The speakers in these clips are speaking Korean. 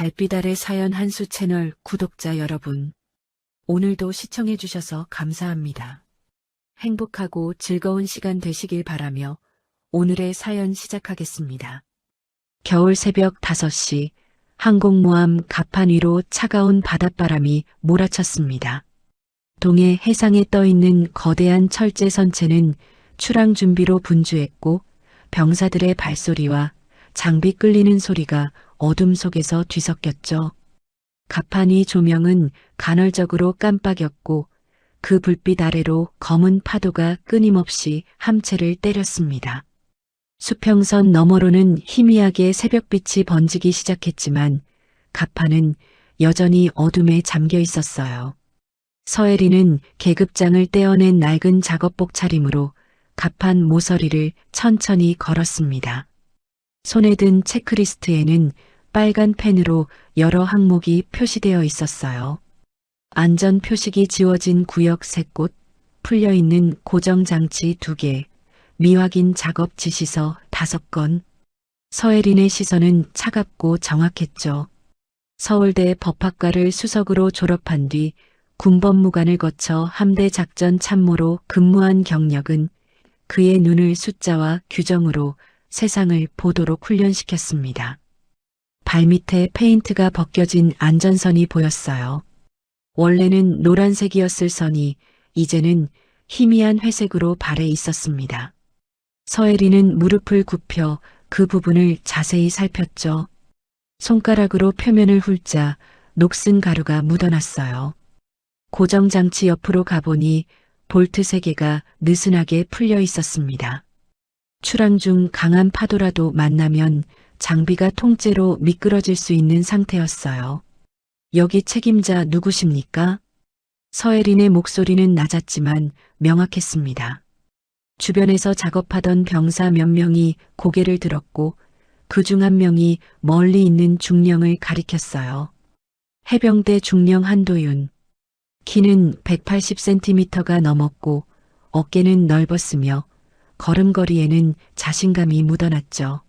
달빛 아래 사연 한수 채널 구독자 여러분, 오늘도 시청해주셔서 감사합니다. 행복하고 즐거운 시간 되시길 바라며 오늘의 사연 시작하겠습니다. 겨울 새벽 5시, 항공모함 갑판 위로 차가운 바닷바람이 몰아쳤습니다. 동해 해상에 떠있는 거대한 철제 선체는 출항 준비로 분주했고 병사들의 발소리와 장비 끌리는 소리가 어둠 속에서 뒤섞였죠. 갑판 위 조명은 간헐적으로 깜빡였고 그 불빛 아래로 검은 파도가 끊임없이 함채를 때렸습니다. 수평선 너머로는 희미하게 새벽빛이 번지기 시작했지만 갑판은 여전히 어둠에 잠겨 있었어요. 서혜리는 계급장을 떼어낸 낡은 작업복 차림으로 갑판 모서리를 천천히 걸었습니다. 손에 든 체크리스트에는 빨간 펜으로 여러 항목이 표시되어 있었어요. 안전 표식이 지워진 구역 3곳, 풀려있는 고정장치 2개, 미확인 작업 지시서 5건. 서혜린의 시선은 차갑고 정확했죠. 서울대 법학과를 수석으로 졸업한 뒤 군법무관을 거쳐 함대 작전 참모로 근무한 경력은 그의 눈을 숫자와 규정으로 세상을 보도록 훈련시켰습니다. 발밑에 페인트가 벗겨진 안전선이 보였어요. 원래는 노란색이었을 선이 이제는 희미한 회색으로 발에 있었습니다. 서혜리는 무릎을 굽혀 그 부분을 자세히 살폈죠. 손가락으로 표면을 훑자 녹슨 가루가 묻어났어요. 고정장치 옆으로 가보니 볼트 3개가 느슨하게 풀려 있었습니다. 출항 중 강한 파도라도 만나면 장비가 통째로 미끄러질 수 있는 상태였어요. 여기 책임자 누구십니까? 서혜린의 목소리는 낮았지만 명확했습니다. 주변에서 작업하던 병사 몇 명이 고개를 들었고 그중 한 명이 멀리 있는 중령을 가리켰어요. 해병대 중령 한도윤. 키는 180cm가 넘었고 어깨는 넓었으며 걸음걸이에는 자신감이 묻어났죠.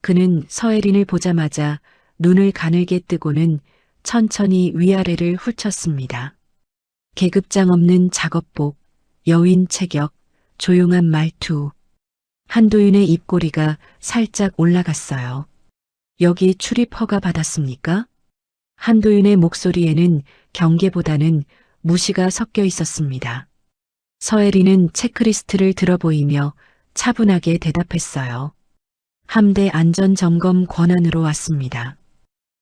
그는 서혜린을 보자마자 눈을 가늘게 뜨고는 천천히 위아래를 훑쳤습니다. 계급장 없는 작업복, 여윈 체격, 조용한 말투. 한도윤의 입꼬리가 살짝 올라갔어요. 여기 출입 허가 받았습니까? 한도윤의 목소리에는 경계보다는 무시가 섞여 있었습니다. 서혜린은 체크리스트를 들어보이며 차분하게 대답했어요. 함대 안전점검 권한으로 왔습니다.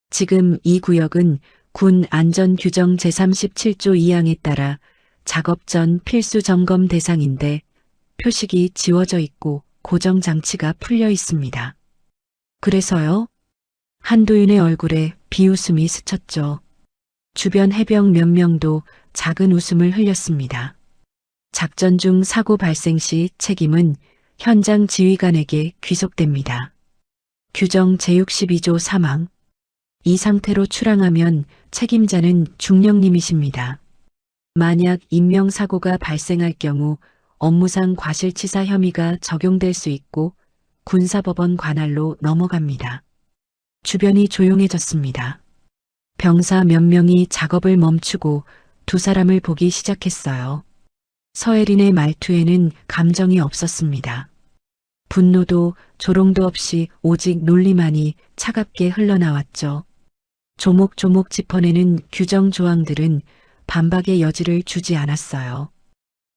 지금 이 구역은 군 안전규정 제37조 2항에 따라 작업 전 필수 점검 대상인데 표식이 지워져 있고 고정장치가 풀려 있습니다. 그래서요? 한도윤의 얼굴에 비웃음이 스쳤죠. 주변 해병 몇 명도 작은 웃음을 흘렸습니다. 작전 중 사고 발생 시 책임은 현장 지휘관에게 귀속됩니다. 규정 제62조 3항. 이 상태로 출항하면 책임자는 중령님이십니다. 만약 인명사고가 발생할 경우 업무상 과실치사 혐의가 적용될 수 있고 군사법원 관할로 넘어갑니다. 주변이 조용해졌습니다. 병사 몇 명이 작업을 멈추고 두 사람을 보기 시작했어요. 서혜린의 말투에는 감정이 없었습니다. 분노도 조롱도 없이 오직 논리만이 차갑게 흘러나왔죠. 조목조목 짚어내는 규정 조항들은 반박의 여지를 주지 않았어요.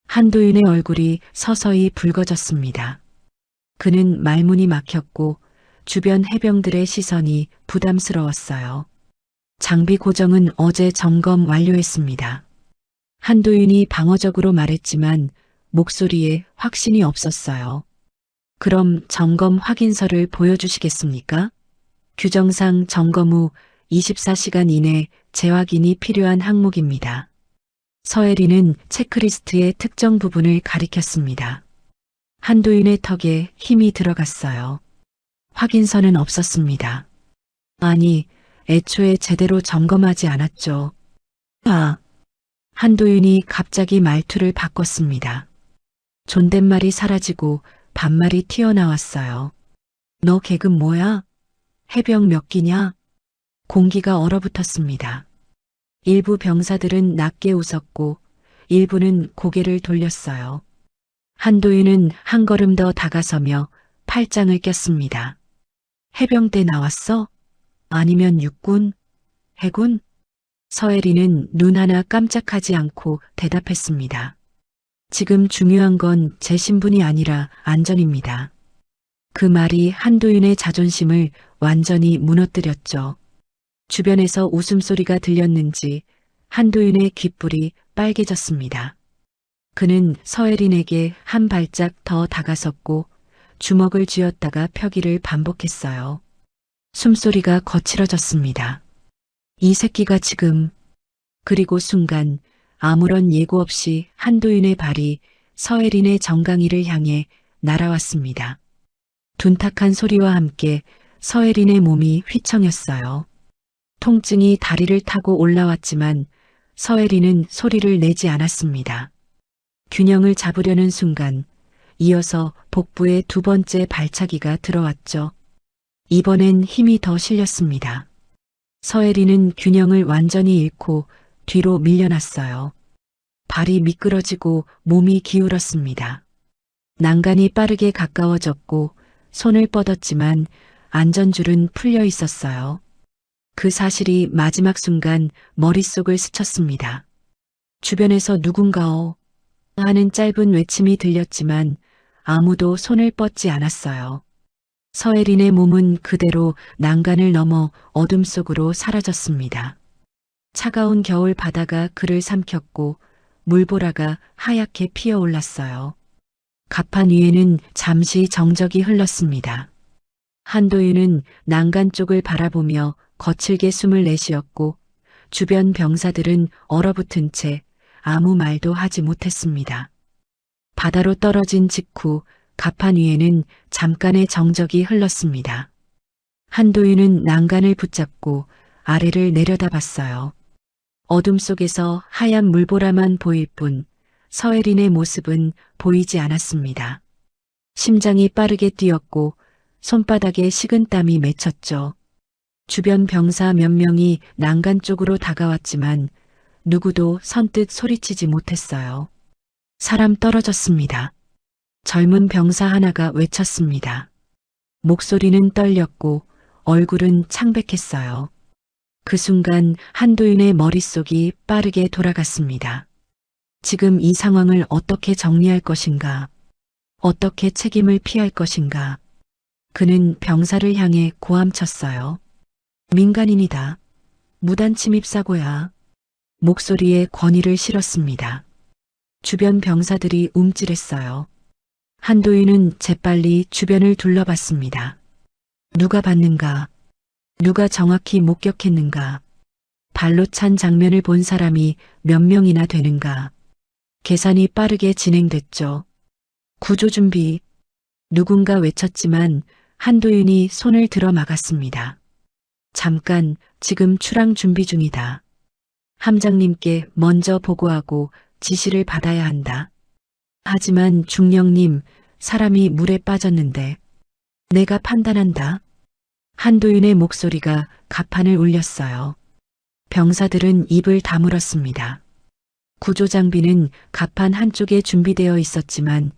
한도윤의 얼굴이 서서히 붉어졌습니다. 그는 말문이 막혔고 주변 해병들의 시선이 부담스러웠어요. 장비 고정은 어제 점검 완료했습니다. 한도윤이 방어적으로 말했지만 목소리에 확신이 없었어요. 그럼 점검 확인서를 보여주시겠습니까? 규정상 점검 후 24시간 이내 재확인이 필요한 항목입니다. 서혜린은 체크리스트의 특정 부분을 가리켰습니다. 한도윤의 턱에 힘이 들어갔어요. 확인서는 없었습니다. 아니, 애초에 제대로 점검하지 않았죠. 한도윤이 갑자기 말투를 바꿨습니다. 존댓말이 사라지고 반말이 튀어나왔어요. 너 계급 뭐야? 해병 몇 기냐? 공기가 얼어붙었습니다. 일부 병사들은 낮게 웃었고 일부는 고개를 돌렸어요. 한도윤은 한 걸음 더 다가서며 팔짱을 꼈습니다. 해병대 나왔어? 아니면 육군? 해군? 서혜리는 눈 하나 깜짝하지 않고 대답했습니다. 지금 중요한 건 제 신분이 아니라 안전입니다. 그 말이 한도윤의 자존심을 완전히 무너뜨렸죠. 주변에서 웃음소리가 들렸는지 한도윤의 귓불이 빨개졌습니다. 그는 서혜린에게 한 발짝 더 다가섰고 주먹을 쥐었다가 펴기를 반복했어요. 숨소리가 거칠어졌습니다. 이 새끼가 지금... 그리고 순간 아무런 예고 없이 한도윤의 발이 서혜린의 정강이를 향해 날아왔습니다. 둔탁한 소리와 함께 서혜린의 몸이 휘청였어요. 통증이 다리를 타고 올라왔지만 서혜린은 소리를 내지 않았습니다. 균형을 잡으려는 순간 이어서 복부에 두 번째 발차기가 들어왔죠. 이번엔 힘이 더 실렸습니다. 서혜린은 균형을 완전히 잃고 뒤로 밀려났어요. 발이 미끄러지고 몸이 기울었습니다. 난간이 빠르게 가까워졌고 손을 뻗었지만 안전줄은 풀려 있었어요. 그 사실이 마지막 순간 머릿속을 스쳤습니다. 주변에서 누군가오 하는 짧은 외침이 들렸지만 아무도 손을 뻗지 않았어요. 서혜린의 몸은 그대로 난간을 넘어 어둠 속으로 사라졌습니다. 차가운 겨울 바다가 그를 삼켰고 물보라가 하얗게 피어올랐어요. 갑판 위에는 잠시 정적이 흘렀습니다. 한도윤은 난간 쪽을 바라보며 거칠게 숨을 내쉬었고 주변 병사들은 얼어붙은 채 아무 말도 하지 못했습니다. 바다로 떨어진 직후 갑판 위에는 잠깐의 정적이 흘렀습니다. 한도윤은 난간을 붙잡고 아래를 내려다봤어요. 어둠 속에서 하얀 물보라만 보일 뿐 서혜린의 모습은 보이지 않았습니다. 심장이 빠르게 뛰었고 손바닥에 식은땀이 맺혔죠. 주변 병사 몇 명이 난간 쪽으로 다가왔지만 누구도 선뜻 소리치지 못했어요. 사람 떨어졌습니다. 젊은 병사 하나가 외쳤습니다. 목소리는 떨렸고 얼굴은 창백했어요. 그 순간 한도윤의 머릿속이 빠르게 돌아갔습니다. 지금 이 상황을 어떻게 정리할 것인가? 어떻게 책임을 피할 것인가? 그는 병사를 향해 고함쳤어요. 민간인이다. 무단 침입 사고야. 목소리에 권위를 실었습니다. 주변 병사들이 움찔했어요. 한도윤은 재빨리 주변을 둘러봤습니다. 누가 봤는가? 누가 정확히 목격했는가? 발로 찬 장면을 본 사람이 몇 명이나 되는가? 계산이 빠르게 진행됐죠. 구조 준비. 누군가 외쳤지만 한도윤이 손을 들어 막았습니다. 잠깐, 지금 출항 준비 중이다. 함장님께 먼저 보고하고 지시를 받아야 한다. 하지만 중령님, 사람이 물에 빠졌는데. 내가 판단한다. 한도윤의 목소리가 가판을 울렸어요. 병사들은 입을 다물었습니다. 구조 장비는 가판 한쪽에 준비되어 있었지만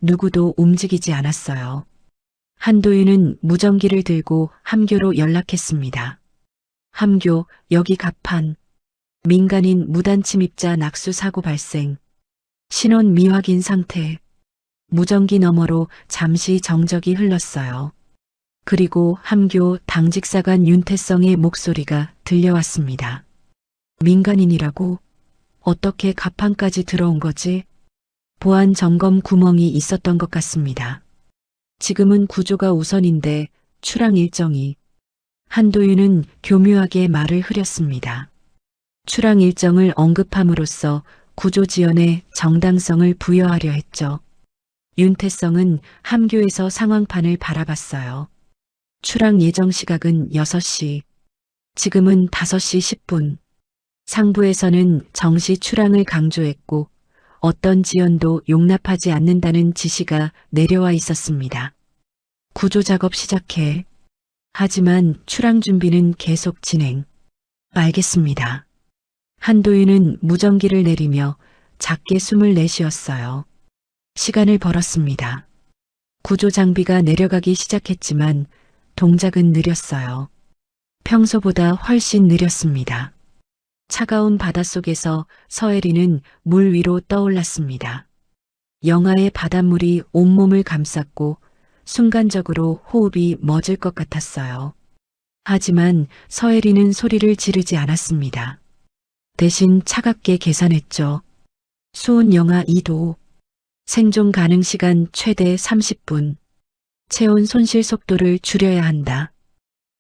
누구도 움직이지 않았어요. 한도윤은 무전기를 들고 함교로 연락했습니다. 함교, 여기 가판. 민간인 무단 침입자 낙수 사고 발생. 신원 미확인 상태. 무전기 너머로 잠시 정적이 흘렀어요. 그리고 함교 당직사관 윤태성의 목소리가 들려왔습니다. 민간인이라고? 어떻게 가판까지 들어온 거지? 보안 점검 구멍이 있었던 것 같습니다. 지금은 구조가 우선인데 출항 일정이. 한도윤은 교묘하게 말을 흐렸습니다. 출항 일정을 언급함으로써 구조 지연에 정당성을 부여하려 했죠. 윤태성은 함교에서 상황판을 바라봤어요. 출항 예정 시각은 6시. 지금은 5시 10분. 상부에서는 정시 출항을 강조했고 어떤 지연도 용납하지 않는다는 지시가 내려와 있었습니다. 구조 작업 시작해. 하지만 출항 준비는 계속 진행. 알겠습니다. 한도윤은 무전기를 내리며 작게 숨을 내쉬었어요. 시간을 벌었습니다. 구조 장비가 내려가기 시작했지만 동작은 느렸어요. 평소보다 훨씬 느렸습니다. 차가운 바닷속에서 서혜리는 물 위로 떠올랐습니다. 영하의 바닷물이 온몸을 감쌌고 순간적으로 호흡이 멎을 것 같았어요. 하지만 서혜리는 소리를 지르지 않았습니다. 대신 차갑게 계산했죠. 수온 영하 2도, 생존 가능 시간 최대 30분, 체온 손실 속도를 줄여야 한다.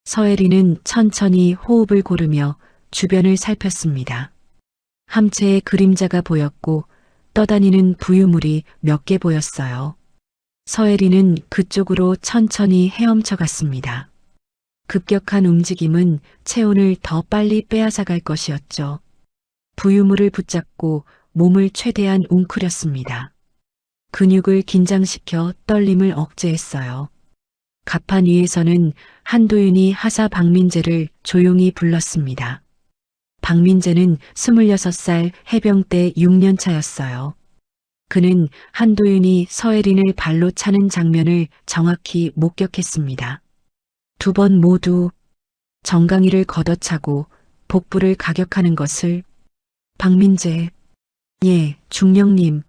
서혜리는 천천히 호흡을 고르며 주변을 살폈습니다. 함체의 그림자가 보였고 떠다니는 부유물이 몇 개 보였어요. 서혜리는 그쪽으로 천천히 헤엄쳐 갔습니다. 급격한 움직임은 체온을 더 빨리 빼앗아갈 것이었죠. 부유물을 붙잡고 몸을 최대한 웅크렸습니다. 근육을 긴장시켜 떨림을 억제했어요. 갑판 위에서는 한도윤이 하사 박민재를 조용히 불렀습니다. 박민재는 26살 해병 때 6년 차였어요. 그는 한도윤이 서혜린을 발로 차는 장면을 정확히 목격했습니다. 두 번 모두 정강이를 걷어차고 복부를 가격하는 것을. 박민재, 예, 중령님.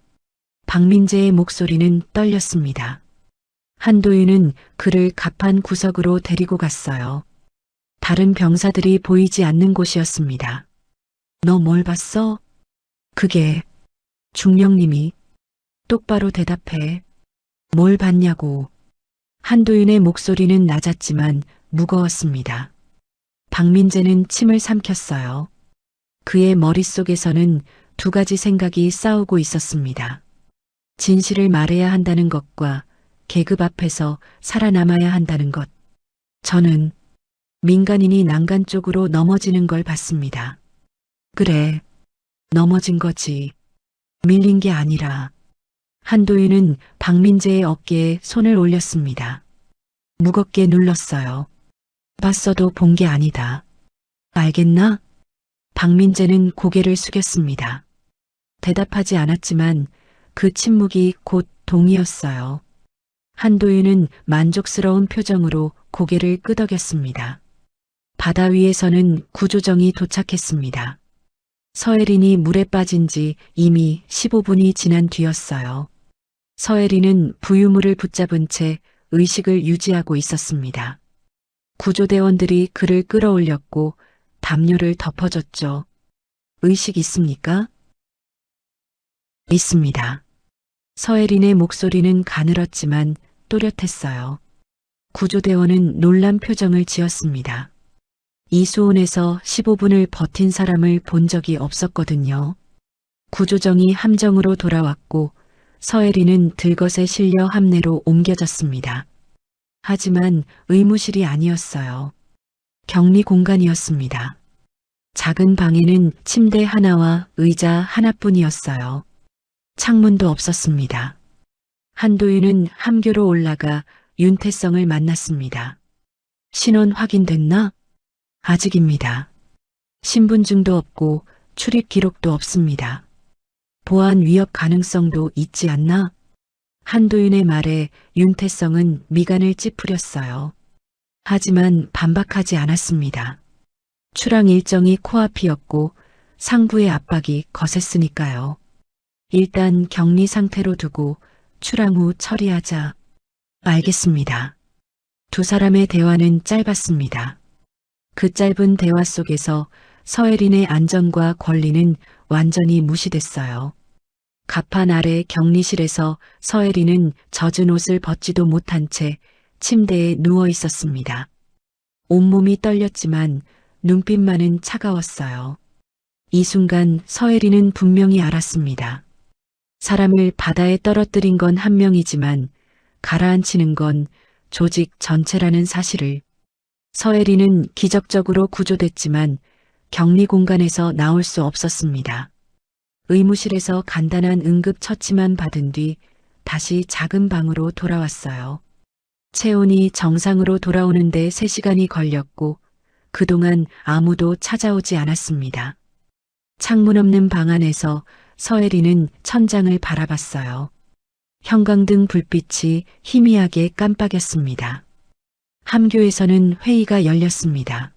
박민재의 목소리는 떨렸습니다. 한도윤은 그를 갑판 구석으로 데리고 갔어요. 다른 병사들이 보이지 않는 곳이었습니다. 너 뭘 봤어? 그게 중령님이. 똑바로 대답해. 뭘 봤냐고. 한도윤의 목소리는 낮았지만 무거웠습니다. 박민재는 침을 삼켰어요. 그의 머릿속에서는 두 가지 생각이 싸우고 있었습니다. 진실을 말해야 한다는 것과 계급 앞에서 살아남아야 한다는 것. 저는 민간인이 난간 쪽으로 넘어지는 걸 봤습니다. 그래, 넘어진 거지. 밀린 게 아니라. 한도윤은 박민재의 어깨에 손을 올렸습니다. 무겁게 눌렀어요. 봤어도 본 게 아니다. 알겠나? 박민재는 고개를 숙였습니다. 대답하지 않았지만 그 침묵이 곧 동의였어요. 한도윤은 만족스러운 표정으로 고개를 끄덕였습니다. 바다 위에서는 구조정이 도착했습니다. 서혜린이 물에 빠진 지 이미 15분이 지난 뒤였어요. 서혜린은 부유물을 붙잡은 채 의식을 유지하고 있었습니다. 구조대원들이 그를 끌어올렸고 담요를 덮어줬죠. 의식 있습니까? 있습니다. 서혜린의 목소리는 가늘었지만 또렷했어요. 구조대원은 놀란 표정을 지었습니다. 이 수온에서 15분을 버틴 사람을 본 적이 없었거든요. 구조정이 함정으로 돌아왔고 서혜린은 들것에 실려 함내로 옮겨졌습니다. 하지만 의무실이 아니었어요. 격리 공간이었습니다. 작은 방에는 침대 하나와 의자 하나뿐이었어요. 창문도 없었습니다. 한도윤은 함교로 올라가 윤태성을 만났습니다. 신원 확인됐나? 아직입니다. 신분증도 없고 출입 기록도 없습니다. 보안 위협 가능성도 있지 않나? 한도윤의 말에 윤태성은 미간을 찌푸렸어요. 하지만 반박하지 않았습니다. 출항 일정이 코앞이었고 상부의 압박이 거셌으니까요. 일단 격리 상태로 두고 출항 후 처리하자. 알겠습니다. 두 사람의 대화는 짧았습니다. 그 짧은 대화 속에서 서혜린의 안전과 권리는 완전히 무시됐어요. 갑판 아래 격리실에서 서혜린은 젖은 옷을 벗지도 못한 채 침대에 누워 있었습니다. 온몸이 떨렸지만 눈빛만은 차가웠어요. 이 순간 서혜린은 분명히 알았습니다. 사람을 바다에 떨어뜨린 건 한 명이지만 가라앉히는 건 조직 전체라는 사실을. 서혜린은 기적적으로 구조됐지만 격리 공간에서 나올 수 없었습니다. 의무실에서 간단한 응급 처치만 받은 뒤 다시 작은 방으로 돌아왔어요. 체온이 정상으로 돌아오는데 3시간이 걸렸고 그동안 아무도 찾아오지 않았습니다. 창문 없는 방 안에서 서혜리는 천장을 바라봤어요. 형광등 불빛이 희미하게 깜빡였습니다. 함교에서는 회의가 열렸습니다.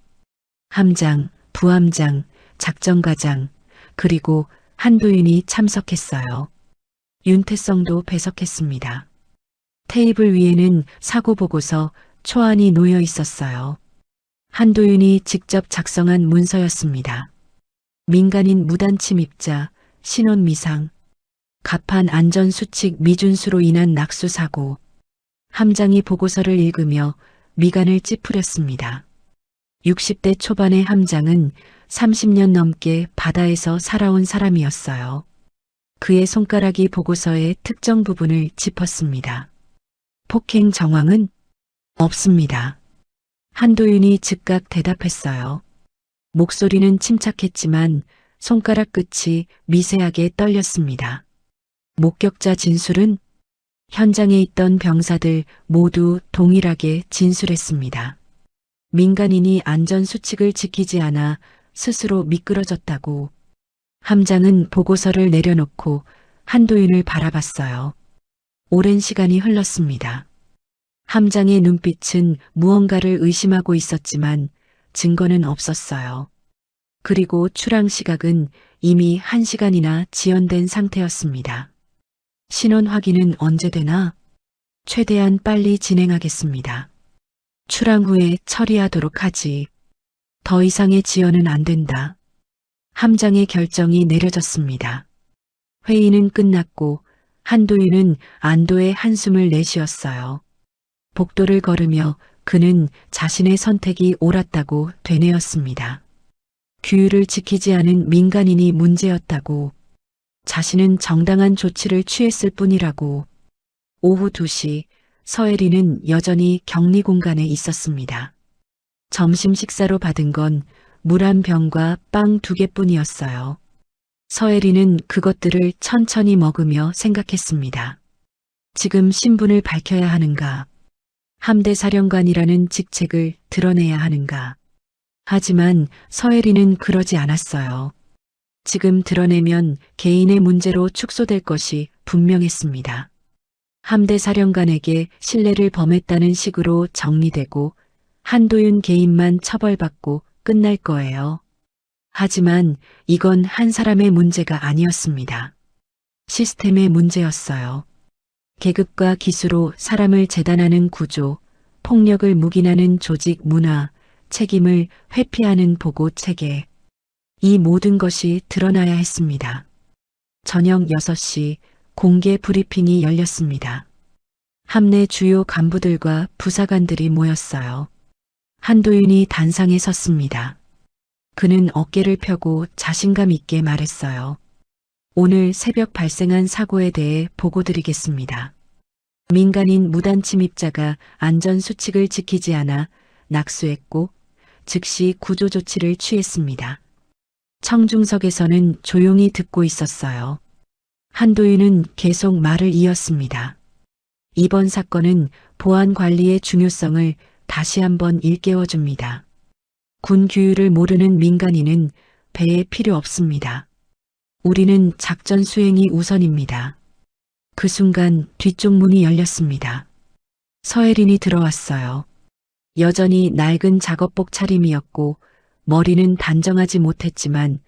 함장, 부함장, 작전과장, 그리고 한도윤이 참석했어요. 윤태성도 배석했습니다. 테이블 위에는 사고 보고서 초안이 놓여 있었어요. 한도윤이 직접 작성한 문서였습니다. 민간인 무단 침입자, 신원 미상, 갑판 안전수칙 미준수로 인한 낙수사고. 함장이 보고서를 읽으며 미간을 찌푸렸습니다. 60대 초반의 함장은 30년 넘게 바다에서 살아온 사람이었어요. 그의 손가락이 보고서의 특정 부분을 짚었습니다. 폭행 정황은 없습니다. 한도윤이 즉각 대답했어요. 목소리는 침착했지만 손가락 끝이 미세하게 떨렸습니다. 목격자 진술은 현장에 있던 병사들 모두 동일하게 진술했습니다. 민간인이 안전수칙을 지키지 않아 스스로 미끄러졌다고. 함장은 보고서를 내려놓고 한도윤을 바라봤어요. 오랜 시간이 흘렀습니다. 함장의 눈빛은 무언가를 의심하고 있었지만 증거는 없었어요. 그리고 출항 시각은 이미 1시간이나 지연된 상태였습니다. 신원 확인은 언제 되나? 최대한 빨리 진행하겠습니다. 출항 후에 처리하도록 하지. 더 이상의 지연은 안 된다. 함장의 결정이 내려졌습니다. 회의는 끝났고 한도윤은 안도의 한숨을 내쉬었어요. 복도를 걸으며 그는 자신의 선택이 옳았다고 되뇌었습니다. 규율을 지키지 않은 민간인이 문제였다고. 자신은 정당한 조치를 취했을 뿐이라고. 오후 2시 서혜리는 여전히 격리 공간에 있었습니다. 점심 식사로 받은 건 물 한 병과 빵 2개뿐이었어요. 서혜리는 그것들을 천천히 먹으며 생각했습니다. 지금 신분을 밝혀야 하는가? 함대사령관이라는 직책을 드러내야 하는가? 하지만 서혜리는 그러지 않았어요. 지금 드러내면 개인의 문제로 축소될 것이 분명했습니다. 함대사령관에게 신뢰를 범했다는 식으로 정리되고 한도윤 개인만 처벌받고 끝날 거예요. 하지만 이건 한 사람의 문제가 아니었습니다. 시스템의 문제였어요. 계급과 기수로 사람을 재단하는 구조, 폭력을 묵인하는 조직 문화, 책임을 회피하는 보고 체계. 이 모든 것이 드러나야 했습니다. 저녁 6시 공개 브리핑이 열렸습니다. 함내 주요 간부들과 부사관들이 모였어요. 한도윤이 단상에 섰습니다. 그는 어깨를 펴고 자신감 있게 말했어요. 오늘 새벽 발생한 사고에 대해 보고드리겠습니다. 민간인 무단 침입자가 안전수칙을 지키지 않아 낙수했고 즉시 구조 조치를 취했습니다. 청중석에서는 조용히 듣고 있었어요. 한도윤은 계속 말을 이었습니다. 이번 사건은 보안 관리의 중요성을 다시 한번 일깨워줍니다. 군 규율을 모르는 민간인은 배에 필요 없습니다. 우리는 작전 수행이 우선입니다. 그 순간 뒤쪽 문이 열렸습니다. 서혜린이 들어왔어요. 여전히 낡은 작업복 차림이었고 머리는 단정하지 못했지만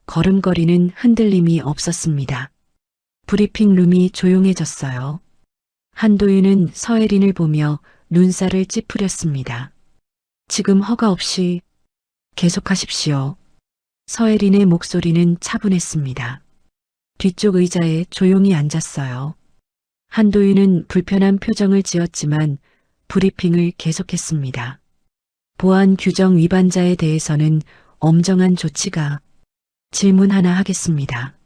걸음걸이는 흔들림이 없었습니다. 브리핑룸이 조용해졌어요. 한도윤은 서혜린을 보며 눈살을 찌푸렸습니다. 지금 허가 없이 계속하십시오. 서혜린의 목소리는 차분했습니다. 뒤쪽 의자에 조용히 앉았어요. 한도윤은 불편한 표정을 지었지만 브리핑을 계속했습니다. 보안 규정 위반자에 대해서는 엄정한 조치가. 질문 하나 하겠습니다.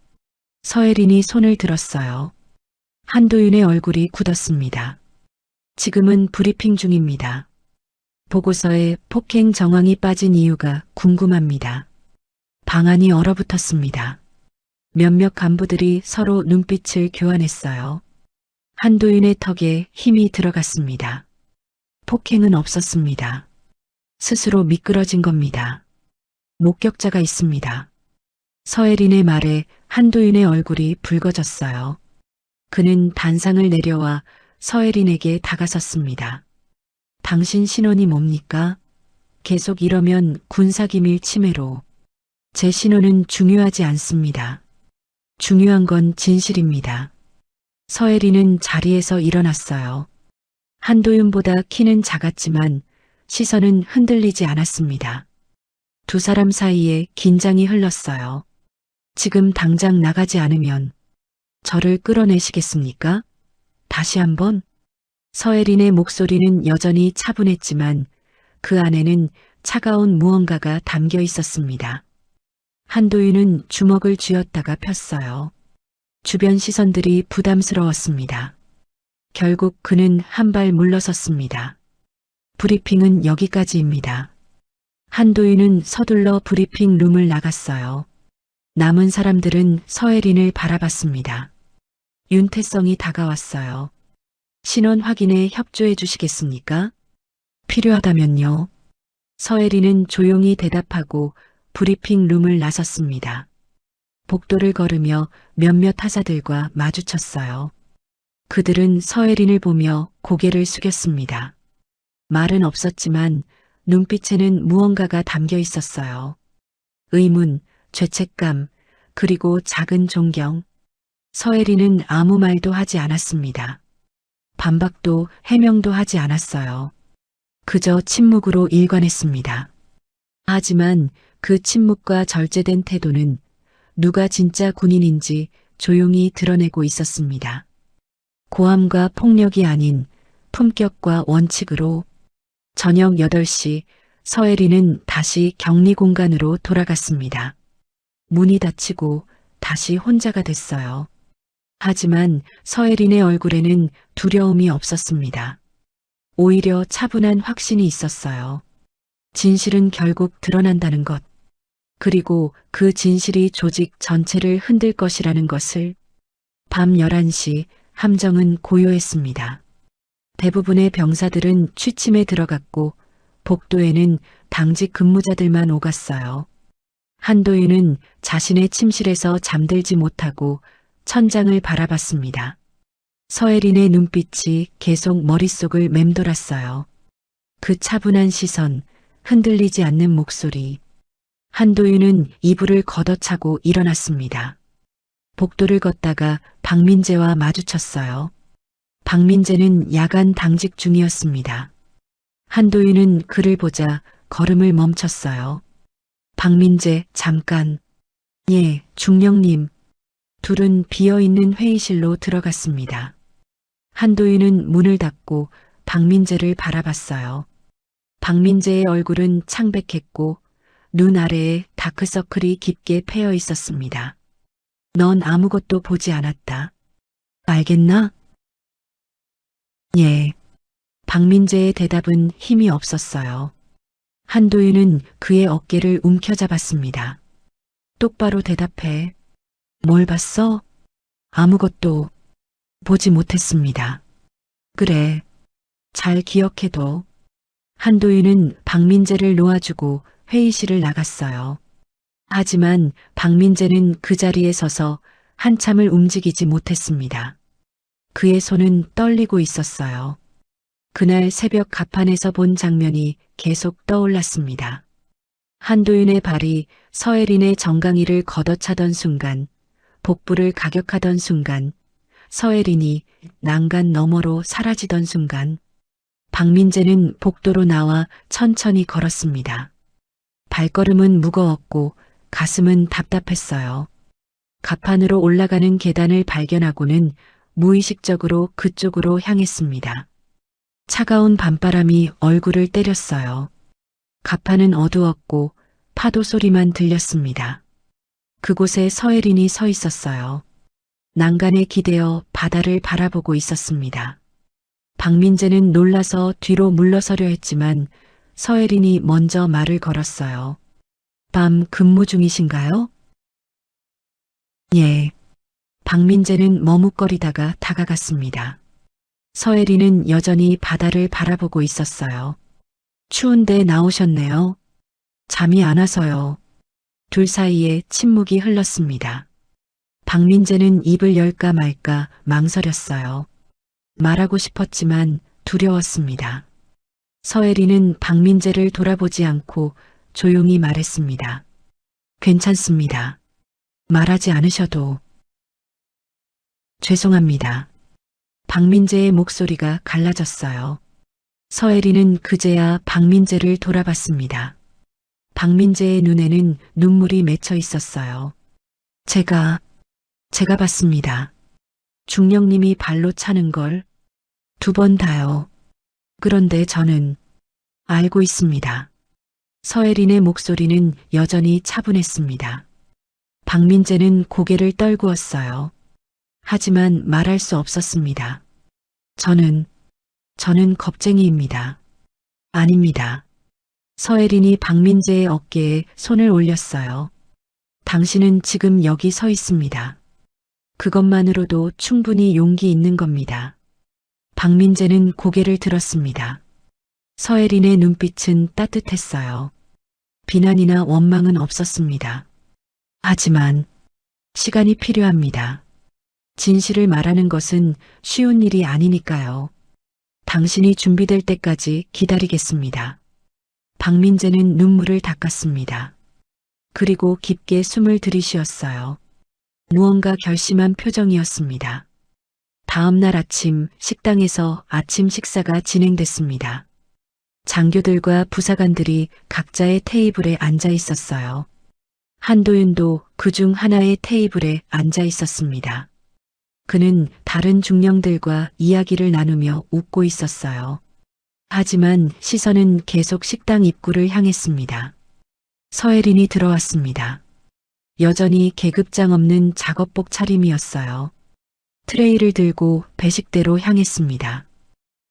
서혜린이 손을 들었어요. 한도윤의 얼굴이 굳었습니다. 지금은 브리핑 중입니다. 보고서에 폭행 정황이 빠진 이유가 궁금합니다. 방안이 얼어붙었습니다. 몇몇 간부들이 서로 눈빛을 교환했어요. 한도윤의 턱에 힘이 들어갔습니다. 폭행은 없었습니다. 스스로 미끄러진 겁니다. 목격자가 있습니다. 서혜린의 말에 한도윤의 얼굴이 붉어졌어요. 그는 단상을 내려와 서혜린에게 다가섰습니다. 당신 신원이 뭡니까? 계속 이러면 군사기밀 침해로. 제 신원은 중요하지 않습니다. 중요한 건 진실입니다. 서혜린은 자리에서 일어났어요. 한도윤보다 키는 작았지만 시선은 흔들리지 않았습니다. 두 사람 사이에 긴장이 흘렀어요. 지금 당장 나가지 않으면 저를 끌어내시겠습니까? 다시 한번? 서혜린의 목소리는 여전히 차분했지만 그 안에는 차가운 무언가가 담겨 있었습니다. 한도윤은 주먹을 쥐었다가 폈어요. 주변 시선들이 부담스러웠습니다. 결국 그는 한 발 물러섰습니다. 브리핑은 여기까지입니다. 한도윤은 서둘러 브리핑 룸을 나갔어요. 남은 사람들은 서혜린을 바라봤습니다. 윤태성이 다가왔어요. 신원 확인에 협조해 주시겠습니까? 필요하다면요. 서혜린은 조용히 대답하고 브리핑 룸을 나섰습니다. 복도를 걸으며 몇몇 하사들과 마주쳤어요. 그들은 서혜린을 보며 고개를 숙였습니다. 말은 없었지만 눈빛에는 무언가가 담겨 있었어요. 의문, 죄책감, 그리고 작은 존경. 서혜린은 아무 말도 하지 않았습니다. 반박도 해명도 하지 않았어요. 그저 침묵으로 일관했습니다. 하지만 그 침묵과 절제된 태도는 누가 진짜 군인인지 조용히 드러내고 있었습니다. 고함과 폭력이 아닌 품격과 원칙으로. 저녁 8시 서혜린은 다시 격리 공간으로 돌아갔습니다. 문이 닫히고 다시 혼자가 됐어요. 하지만 서혜린의 얼굴에는 두려움이 없었습니다. 오히려 차분한 확신이 있었어요. 진실은 결국 드러난다는 것. 그리고 그 진실이 조직 전체를 흔들 것이라는 것을. 밤 11시 함정은 고요했습니다. 대부분의 병사들은 취침에 들어갔고 복도에는 당직 근무자들만 오갔어요. 한도윤은 자신의 침실에서 잠들지 못하고 천장을 바라봤습니다. 서혜린의 눈빛이 계속 머릿속을 맴돌았어요. 그 차분한 시선, 흔들리지 않는 목소리. 한도윤은 이불을 걷어차고 일어났습니다. 복도를 걷다가 박민재와 마주쳤어요. 박민재는 야간 당직 중이었습니다. 한도윤은 그를 보자 걸음을 멈췄어요. 박민재, 잠깐. 예, 중령님. 둘은 비어있는 회의실로 들어갔습니다. 한도윤은 문을 닫고 박민재를 바라봤어요. 박민재의 얼굴은 창백했고 눈 아래에 다크서클이 깊게 패여 있었습니다. 넌 아무것도 보지 않았다. 알겠나? 예. 박민재의 대답은 힘이 없었어요. 한도윤은 그의 어깨를 움켜잡았습니다. 똑바로 대답해. 뭘 봤어? 아무것도 보지 못했습니다. 그래. 잘 기억해둬. 한도윤은 박민재를 놓아주고 회의실을 나갔어요. 하지만 박민재는 그 자리에 서서 한참을 움직이지 못했습니다. 그의 손은 떨리고 있었어요. 그날 새벽 갑판에서 본 장면이 계속 떠올랐습니다. 한도윤의 발이 서혜린의 정강이를 걷어차던 순간, 복부를 가격하던 순간, 서혜린이 난간 너머로 사라지던 순간, 박민재는 복도로 나와 천천히 걸었습니다. 발걸음은 무거웠고 가슴은 답답했어요. 갑판으로 올라가는 계단을 발견하고는 무의식적으로 그쪽으로 향했습니다. 차가운 밤바람이 얼굴을 때렸어요. 갑판은 어두웠고 파도 소리만 들렸습니다. 그곳에 서혜린이 서 있었어요. 난간에 기대어 바다를 바라보고 있었습니다. 박민재는 놀라서 뒤로 물러서려 했지만 서혜린이 먼저 말을 걸었어요. 밤 근무 중이신가요? 예. 박민재는 머뭇거리다가 다가갔습니다. 서혜리는 여전히 바다를 바라보고 있었어요. 추운데 나오셨네요. 잠이 안 와서요. 둘 사이에 침묵이 흘렀습니다. 박민재는 입을 열까 말까 망설였어요. 말하고 싶었지만 두려웠습니다. 서혜리는 박민재를 돌아보지 않고 조용히 말했습니다. 괜찮습니다. 말하지 않으셔도. 죄송합니다. 박민재의 목소리가 갈라졌어요. 서혜리는 그제야 박민재를 돌아봤습니다. 박민재의 눈에는 눈물이 맺혀 있었어요. 제가 봤습니다. 중령님이 발로 차는 걸 2번 다요. 그런데 저는 알고 있습니다. 서혜린의 목소리는 여전히 차분했습니다. 박민재는 고개를 떨구었어요. 하지만 말할 수 없었습니다. 저는 겁쟁이입니다. 아닙니다. 서혜린이 박민재의 어깨에 손을 올렸어요. 당신은 지금 여기 서 있습니다. 그것만으로도 충분히 용기 있는 겁니다. 박민재는 고개를 들었습니다. 서혜린의 눈빛은 따뜻했어요. 비난이나 원망은 없었습니다. 하지만 시간이 필요합니다. 진실을 말하는 것은 쉬운 일이 아니니까요. 당신이 준비될 때까지 기다리겠습니다. 박민재는 눈물을 닦았습니다. 그리고 깊게 숨을 들이쉬었어요. 무언가 결심한 표정이었습니다. 다음 날 아침 식당에서 아침 식사가 진행됐습니다. 장교들과 부사관들이 각자의 테이블에 앉아 있었어요. 한도윤도 그중 하나의 테이블에 앉아 있었습니다. 그는 다른 중령들과 이야기를 나누며 웃고 있었어요. 하지만 시선은 계속 식당 입구를 향했습니다. 서혜린이 들어왔습니다. 여전히 계급장 없는 작업복 차림이었어요. 트레이를 들고 배식대로 향했습니다.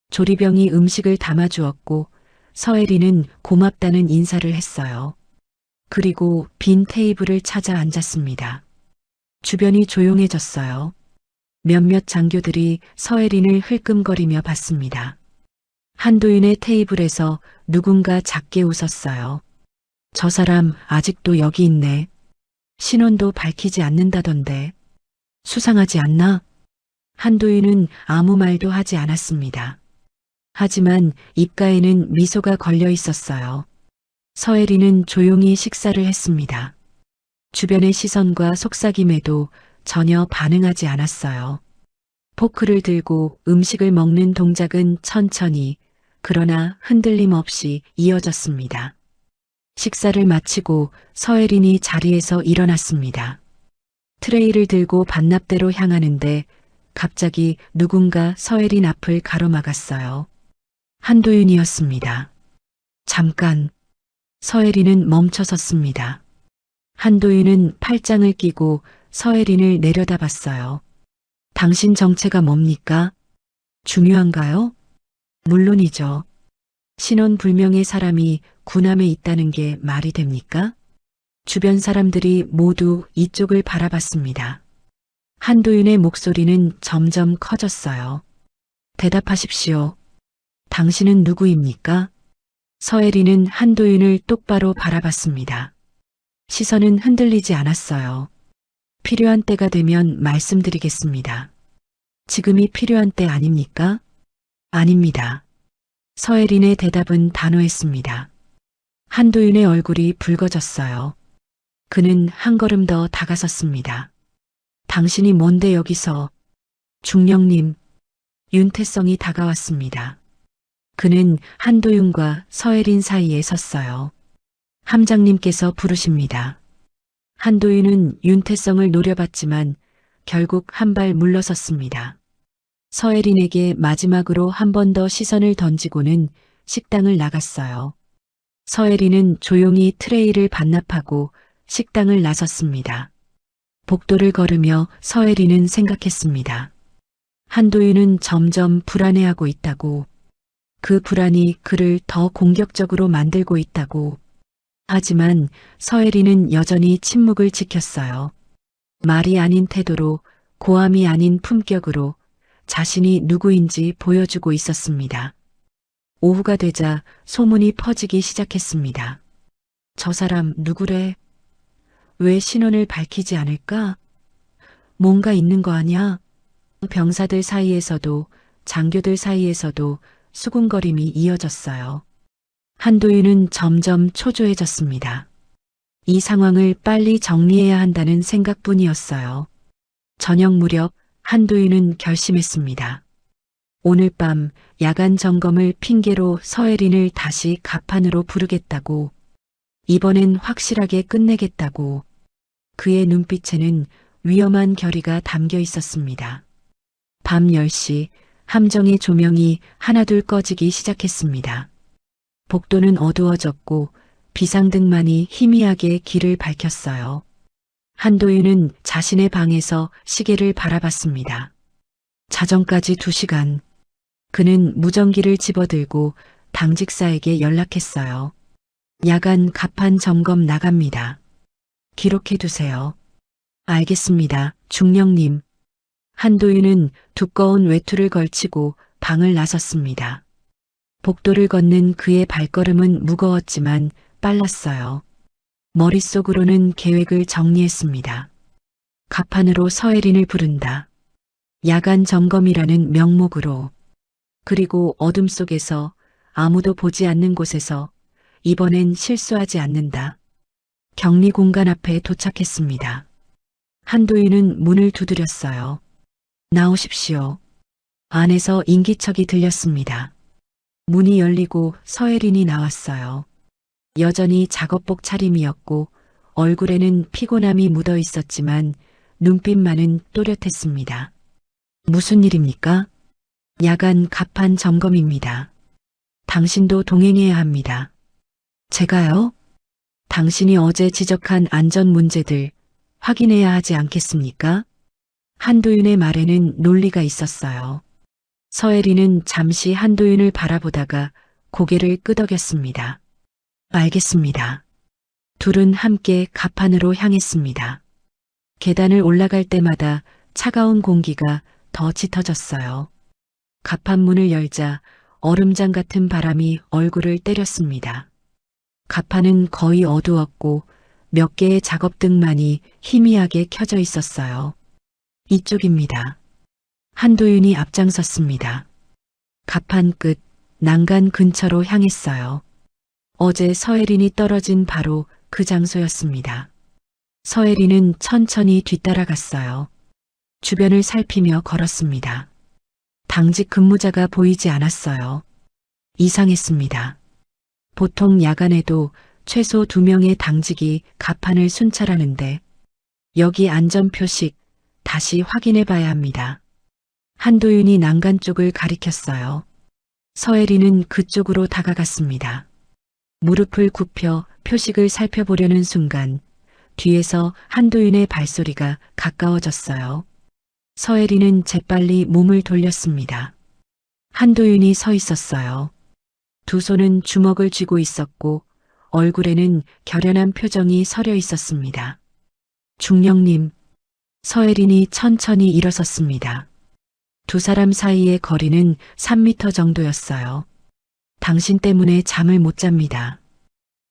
조리병이 음식을 담아주었고 서혜린은 고맙다는 인사를 했어요. 그리고 빈 테이블을 찾아 앉았습니다. 주변이 조용해졌어요. 몇몇 장교들이 서혜린을 흘끔거리며 봤습니다. 한도윤의 테이블에서 누군가 작게 웃었어요. 저 사람 아직도 여기 있네. 신원도 밝히지 않는다던데. 수상하지 않나? 한도윤은 아무 말도 하지 않았습니다. 하지만 입가에는 미소가 걸려 있었어요. 서혜린은 조용히 식사를 했습니다. 주변의 시선과 속삭임에도 전혀 반응하지 않았어요. 포크를 들고 음식을 먹는 동작은 천천히 그러나 흔들림 없이 이어졌습니다. 식사를 마치고 서혜린이 자리에서 일어났습니다. 트레이를 들고 반납대로 향하는데 갑자기 누군가 서혜린 앞을 가로막았어요. 한도윤이었습니다. 잠깐. 서혜린은 멈춰섰습니다. 한도윤은 팔짱을 끼고 서혜린을 내려다봤어요. 당신 정체가 뭡니까? 중요한가요? 물론이죠. 신원 불명의 사람이 군함에 있다는 게 말이 됩니까? 주변 사람들이 모두 이쪽을 바라봤습니다. 한도윤의 목소리는 점점 커졌어요. 대답하십시오. 당신은 누구입니까? 서혜린은 한도윤을 똑바로 바라봤습니다. 시선은 흔들리지 않았어요. 필요한 때가 되면 말씀드리겠습니다. 지금이 필요한 때 아닙니까? 아닙니다. 서혜린의 대답은 단호했습니다. 한도윤의 얼굴이 붉어졌어요. 그는 한 걸음 더 다가섰습니다. 당신이 뭔데 여기서? 중령님. 윤태성이 다가왔습니다. 그는 한도윤과 서혜린 사이에 섰어요. 함장님께서 부르십니다. 한도윤은 윤태성을 노려봤지만 결국 한 발 물러섰습니다. 서혜린에게 마지막으로 한 번 더 시선을 던지고는 식당을 나갔어요. 서혜린은 조용히 트레이를 반납하고 식당을 나섰습니다. 복도를 걸으며 서혜린은 생각했습니다. 한도윤은 점점 불안해하고 있다고. 그 불안이 그를 더 공격적으로 만들고 있다고. 하지만 서혜린은 여전히 침묵을 지켰어요. 말이 아닌 태도로, 고함이 아닌 품격으로 자신이 누구인지 보여주고 있었습니다. 오후가 되자 소문이 퍼지기 시작했습니다. 저 사람 누구래? 왜 신원을 밝히지 않을까? 뭔가 있는 거 아니야? 병사들 사이에서도 장교들 사이에서도 수군거림이 이어졌어요. 한도윤은 점점 초조해졌습니다. 이 상황을 빨리 정리해야 한다는 생각뿐이었어요. 저녁 무렵 한도윤은 결심했습니다. 오늘 밤 야간 점검을 핑계로 서혜린을 다시 갑판으로 부르겠다고, 이번엔 확실하게 끝내겠다고. 그의 눈빛에는 위험한 결의가 담겨 있었습니다. 밤 10시 함정의 조명이 하나둘 꺼지기 시작했습니다. 복도는 어두워졌고 비상등만이 희미하게 길을 밝혔어요. 한도윤은 자신의 방에서 시계를 바라봤습니다. 자정까지 2시간. 그는 무전기를 집어들고 당직사에게 연락했어요. 야간 갑판 점검 나갑니다. 기록해두세요. 알겠습니다, 중령님. 한도윤은 두꺼운 외투를 걸치고 방을 나섰습니다. 복도를 걷는 그의 발걸음은 무거웠지만 빨랐어요. 머릿속으로는 계획을 정리했습니다. 갑판으로 서혜린을 부른다. 야간 점검이라는 명목으로. 그리고 어둠 속에서 아무도 보지 않는 곳에서 이번엔 실수하지 않는다. 격리 공간 앞에 도착했습니다. 한도윤은 문을 두드렸어요. 나오십시오. 안에서 인기척이 들렸습니다. 문이 열리고 서혜린이 나왔어요. 여전히 작업복 차림이었고 얼굴에는 피곤함이 묻어 있었지만 눈빛만은 또렷했습니다. 무슨 일입니까? 야간 갑판 점검입니다. 당신도 동행해야 합니다. 제가요? 당신이 어제 지적한 안전 문제들 확인해야 하지 않겠습니까? 한도윤의 말에는 논리가 있었어요. 서혜린은 잠시 한도윤을 바라보다가 고개를 끄덕였습니다. 알겠습니다. 둘은 함께 갑판으로 향했습니다. 계단을 올라갈 때마다 차가운 공기가 더 짙어졌어요. 갑판 문을 열자 얼음장 같은 바람이 얼굴을 때렸습니다. 갑판은 거의 어두웠고 몇 개의 작업등만이 희미하게 켜져 있었어요. 이쪽입니다. 한도윤이 앞장섰습니다. 갑판 끝 난간 근처로 향했어요. 어제 서혜린이 떨어진 바로 그 장소였습니다. 서혜린은 천천히 뒤따라갔어요. 주변을 살피며 걸었습니다. 당직 근무자가 보이지 않았어요. 이상했습니다. 보통 야간에도 최소 2명의 당직이 갑판을 순찰하는데 여기 안전표식 다시 확인해 봐야 합니다. 한도윤이 난간 쪽을 가리켰어요. 서혜린은 그쪽으로 다가갔습니다. 무릎을 굽혀 표식을 살펴보려는 순간 뒤에서 한도윤의 발소리가 가까워졌어요. 서혜린은 재빨리 몸을 돌렸습니다. 한도윤이 서 있었어요. 두 손은 주먹을 쥐고 있었고 얼굴에는 결연한 표정이 서려 있었습니다. 중령님. 서혜린이 천천히 일어섰습니다. 두 사람 사이의 거리는 3미터 정도였어요. 당신 때문에 잠을 못 잡니다.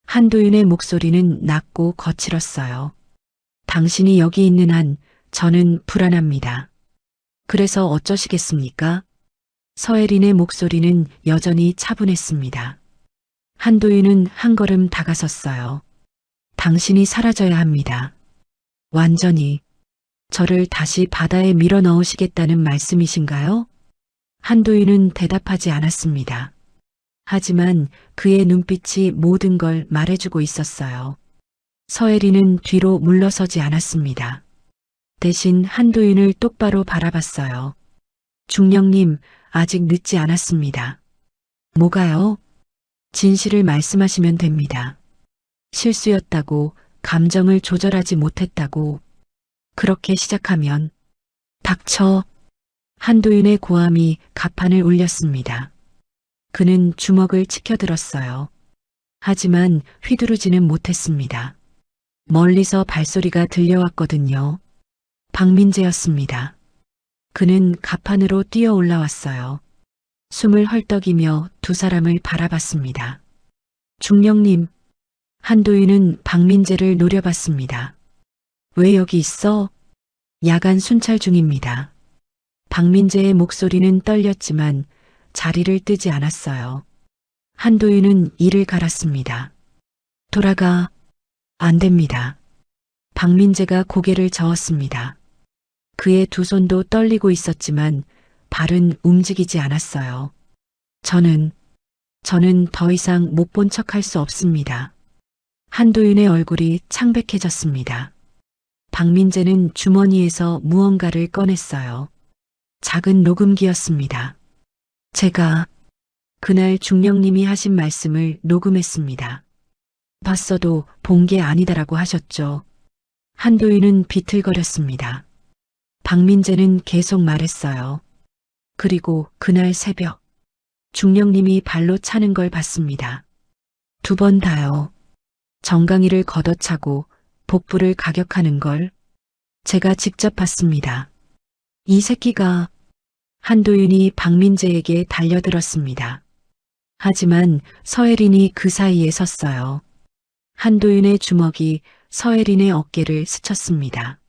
한도윤의 목소리는 낮고 거칠었어요. 당신이 여기 있는 한 저는 불안합니다. 그래서 어쩌시겠습니까? 서혜린의 목소리는 여전히 차분했습니다. 한도윤은 한 걸음 다가섰어요. 당신이 사라져야 합니다. 완전히. 저를 다시 바다에 밀어 넣으시겠다는 말씀이신가요? 한도윤은 대답하지 않았습니다. 하지만 그의 눈빛이 모든 걸 말해주고 있었어요. 서혜린은 뒤로 물러서지 않았습니다. 대신 한도윤을 똑바로 바라봤어요. 중령님, 아직 늦지 않았습니다. 뭐가요? 진실을 말씀하시면 됩니다. 실수였다고, 감정을 조절하지 못했다고. 그렇게 시작하면 닥쳐. 한도윤의 고함이 갑판을 울렸습니다. 그는 주먹을 치켜들었어요. 하지만 휘두르지는 못했습니다. 멀리서 발소리가 들려왔거든요. 박민재였습니다. 그는 갑판으로 뛰어 올라왔어요. 숨을 헐떡이며 두 사람을 바라봤습니다. 중령님, 한도윤은 박민재를 노려봤습니다. 왜 여기 있어? 야간 순찰 중입니다. 박민재의 목소리는 떨렸지만 자리를 뜨지 않았어요. 한도윤은 이를 갈았습니다. 돌아가. 안 됩니다. 박민재가 고개를 저었습니다. 그의 두 손도 떨리고 있었지만 발은 움직이지 않았어요. 저는 더 이상 못 본 척할 수 없습니다. 한도윤의 얼굴이 창백해졌습니다. 박민재는 주머니에서 무언가를 꺼냈어요. 작은 녹음기였습니다. 제가 그날 중령님이 하신 말씀을 녹음했습니다. 봤어도 본 게 아니다라고 하셨죠. 한도윤은 비틀거렸습니다. 박민재는 계속 말했어요. 그리고 그날 새벽 중령님이 발로 차는 걸 봤습니다. 두 번 다요. 정강이를 걷어차고 복부를 가격하는 걸 제가 직접 봤습니다. 이 새끼가. 한도윤이 박민재에게 달려들었습니다. 하지만 서혜린이 그 사이에 섰어요. 한도윤의 주먹이 서혜린의 어깨를 스쳤습니다.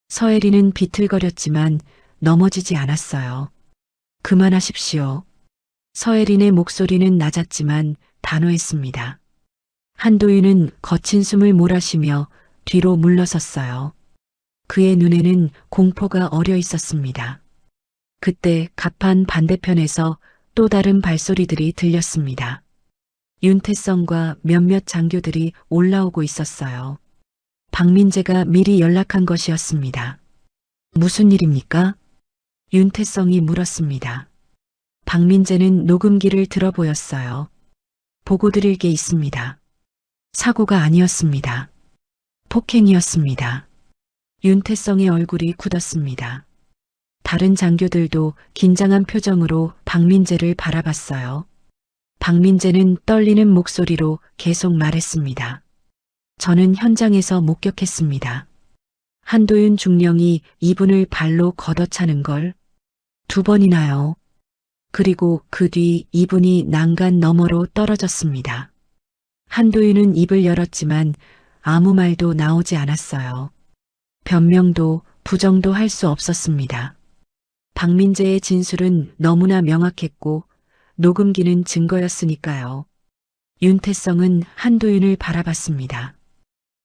서혜린은 비틀거렸지만 넘어지지 않았어요. 그만하십시오. 서혜린의 목소리는 낮았지만 단호했습니다. 한도윤은 거친 숨을 몰아쉬며 뒤로 물러섰어요. 그의 눈에는 공포가 어려 있었습니다. 그때 갑판 반대편에서 또 다른 발소리들이 들렸습니다. 윤태성과 몇몇 장교들이 올라오고 있었어요. 박민재가 미리 연락한 것이었습니다. 무슨 일입니까? 윤태성이 물었습니다. 박민재는 녹음기를 들어 보였어요. 보고 드릴 게 있습니다. 사고가 아니었습니다. 폭행이었습니다. 윤태성의 얼굴이 굳었습니다. 다른 장교들도 긴장한 표정으로 박민재를 바라봤어요. 박민재는 떨리는 목소리로 계속 말했습니다. 저는 현장에서 목격했습니다. 한도윤 중령이 이분을 발로 걷어차는 걸 두 번이나요. 그리고 그 뒤 이분이 난간 너머로 떨어졌습니다. 한도윤은 입을 열었지만 아무 말도 나오지 않았어요. 변명도 부정도 할 수 없었습니다. 박민재의 진술은 너무나 명확했고 녹음기는 증거였으니까요. 윤태성은 한도윤을 바라봤습니다.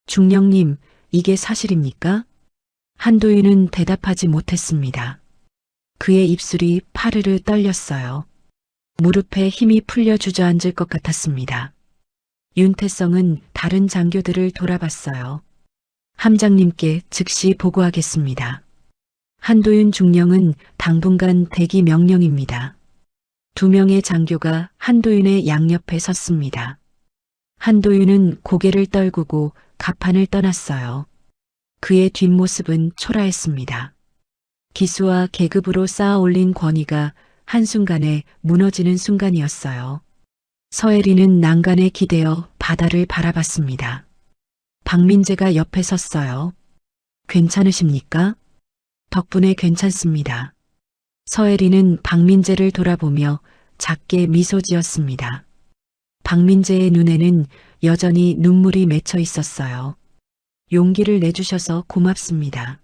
중령님, 이게 사실입니까? 한도윤은 대답하지 못했습니다. 그의 입술이 파르르 떨렸어요. 무릎에 힘이 풀려 주저앉을 것 같았습니다. 윤태성은 다른 장교들을 돌아봤어요. 함장님께 즉시 보고하겠습니다. 한도윤 중령은 당분간 대기 명령입니다. 두 명의 장교가 한도윤의 양옆에 섰습니다. 한도윤은 고개를 떨구고 갑판을 떠났어요. 그의 뒷모습은 초라했습니다. 기수와 계급으로 쌓아 올린 권위가 한순간에 무너지는 순간이었어요. 서혜린은 난간에 기대어 바다를 바라봤습니다. 박민재가 옆에 섰어요. 괜찮으십니까? 덕분에 괜찮습니다. 서혜린은 박민재를 돌아보며 작게 미소 지었습니다. 박민재의 눈에는 여전히 눈물이 맺혀 있었어요. 용기를 내주셔서 고맙습니다.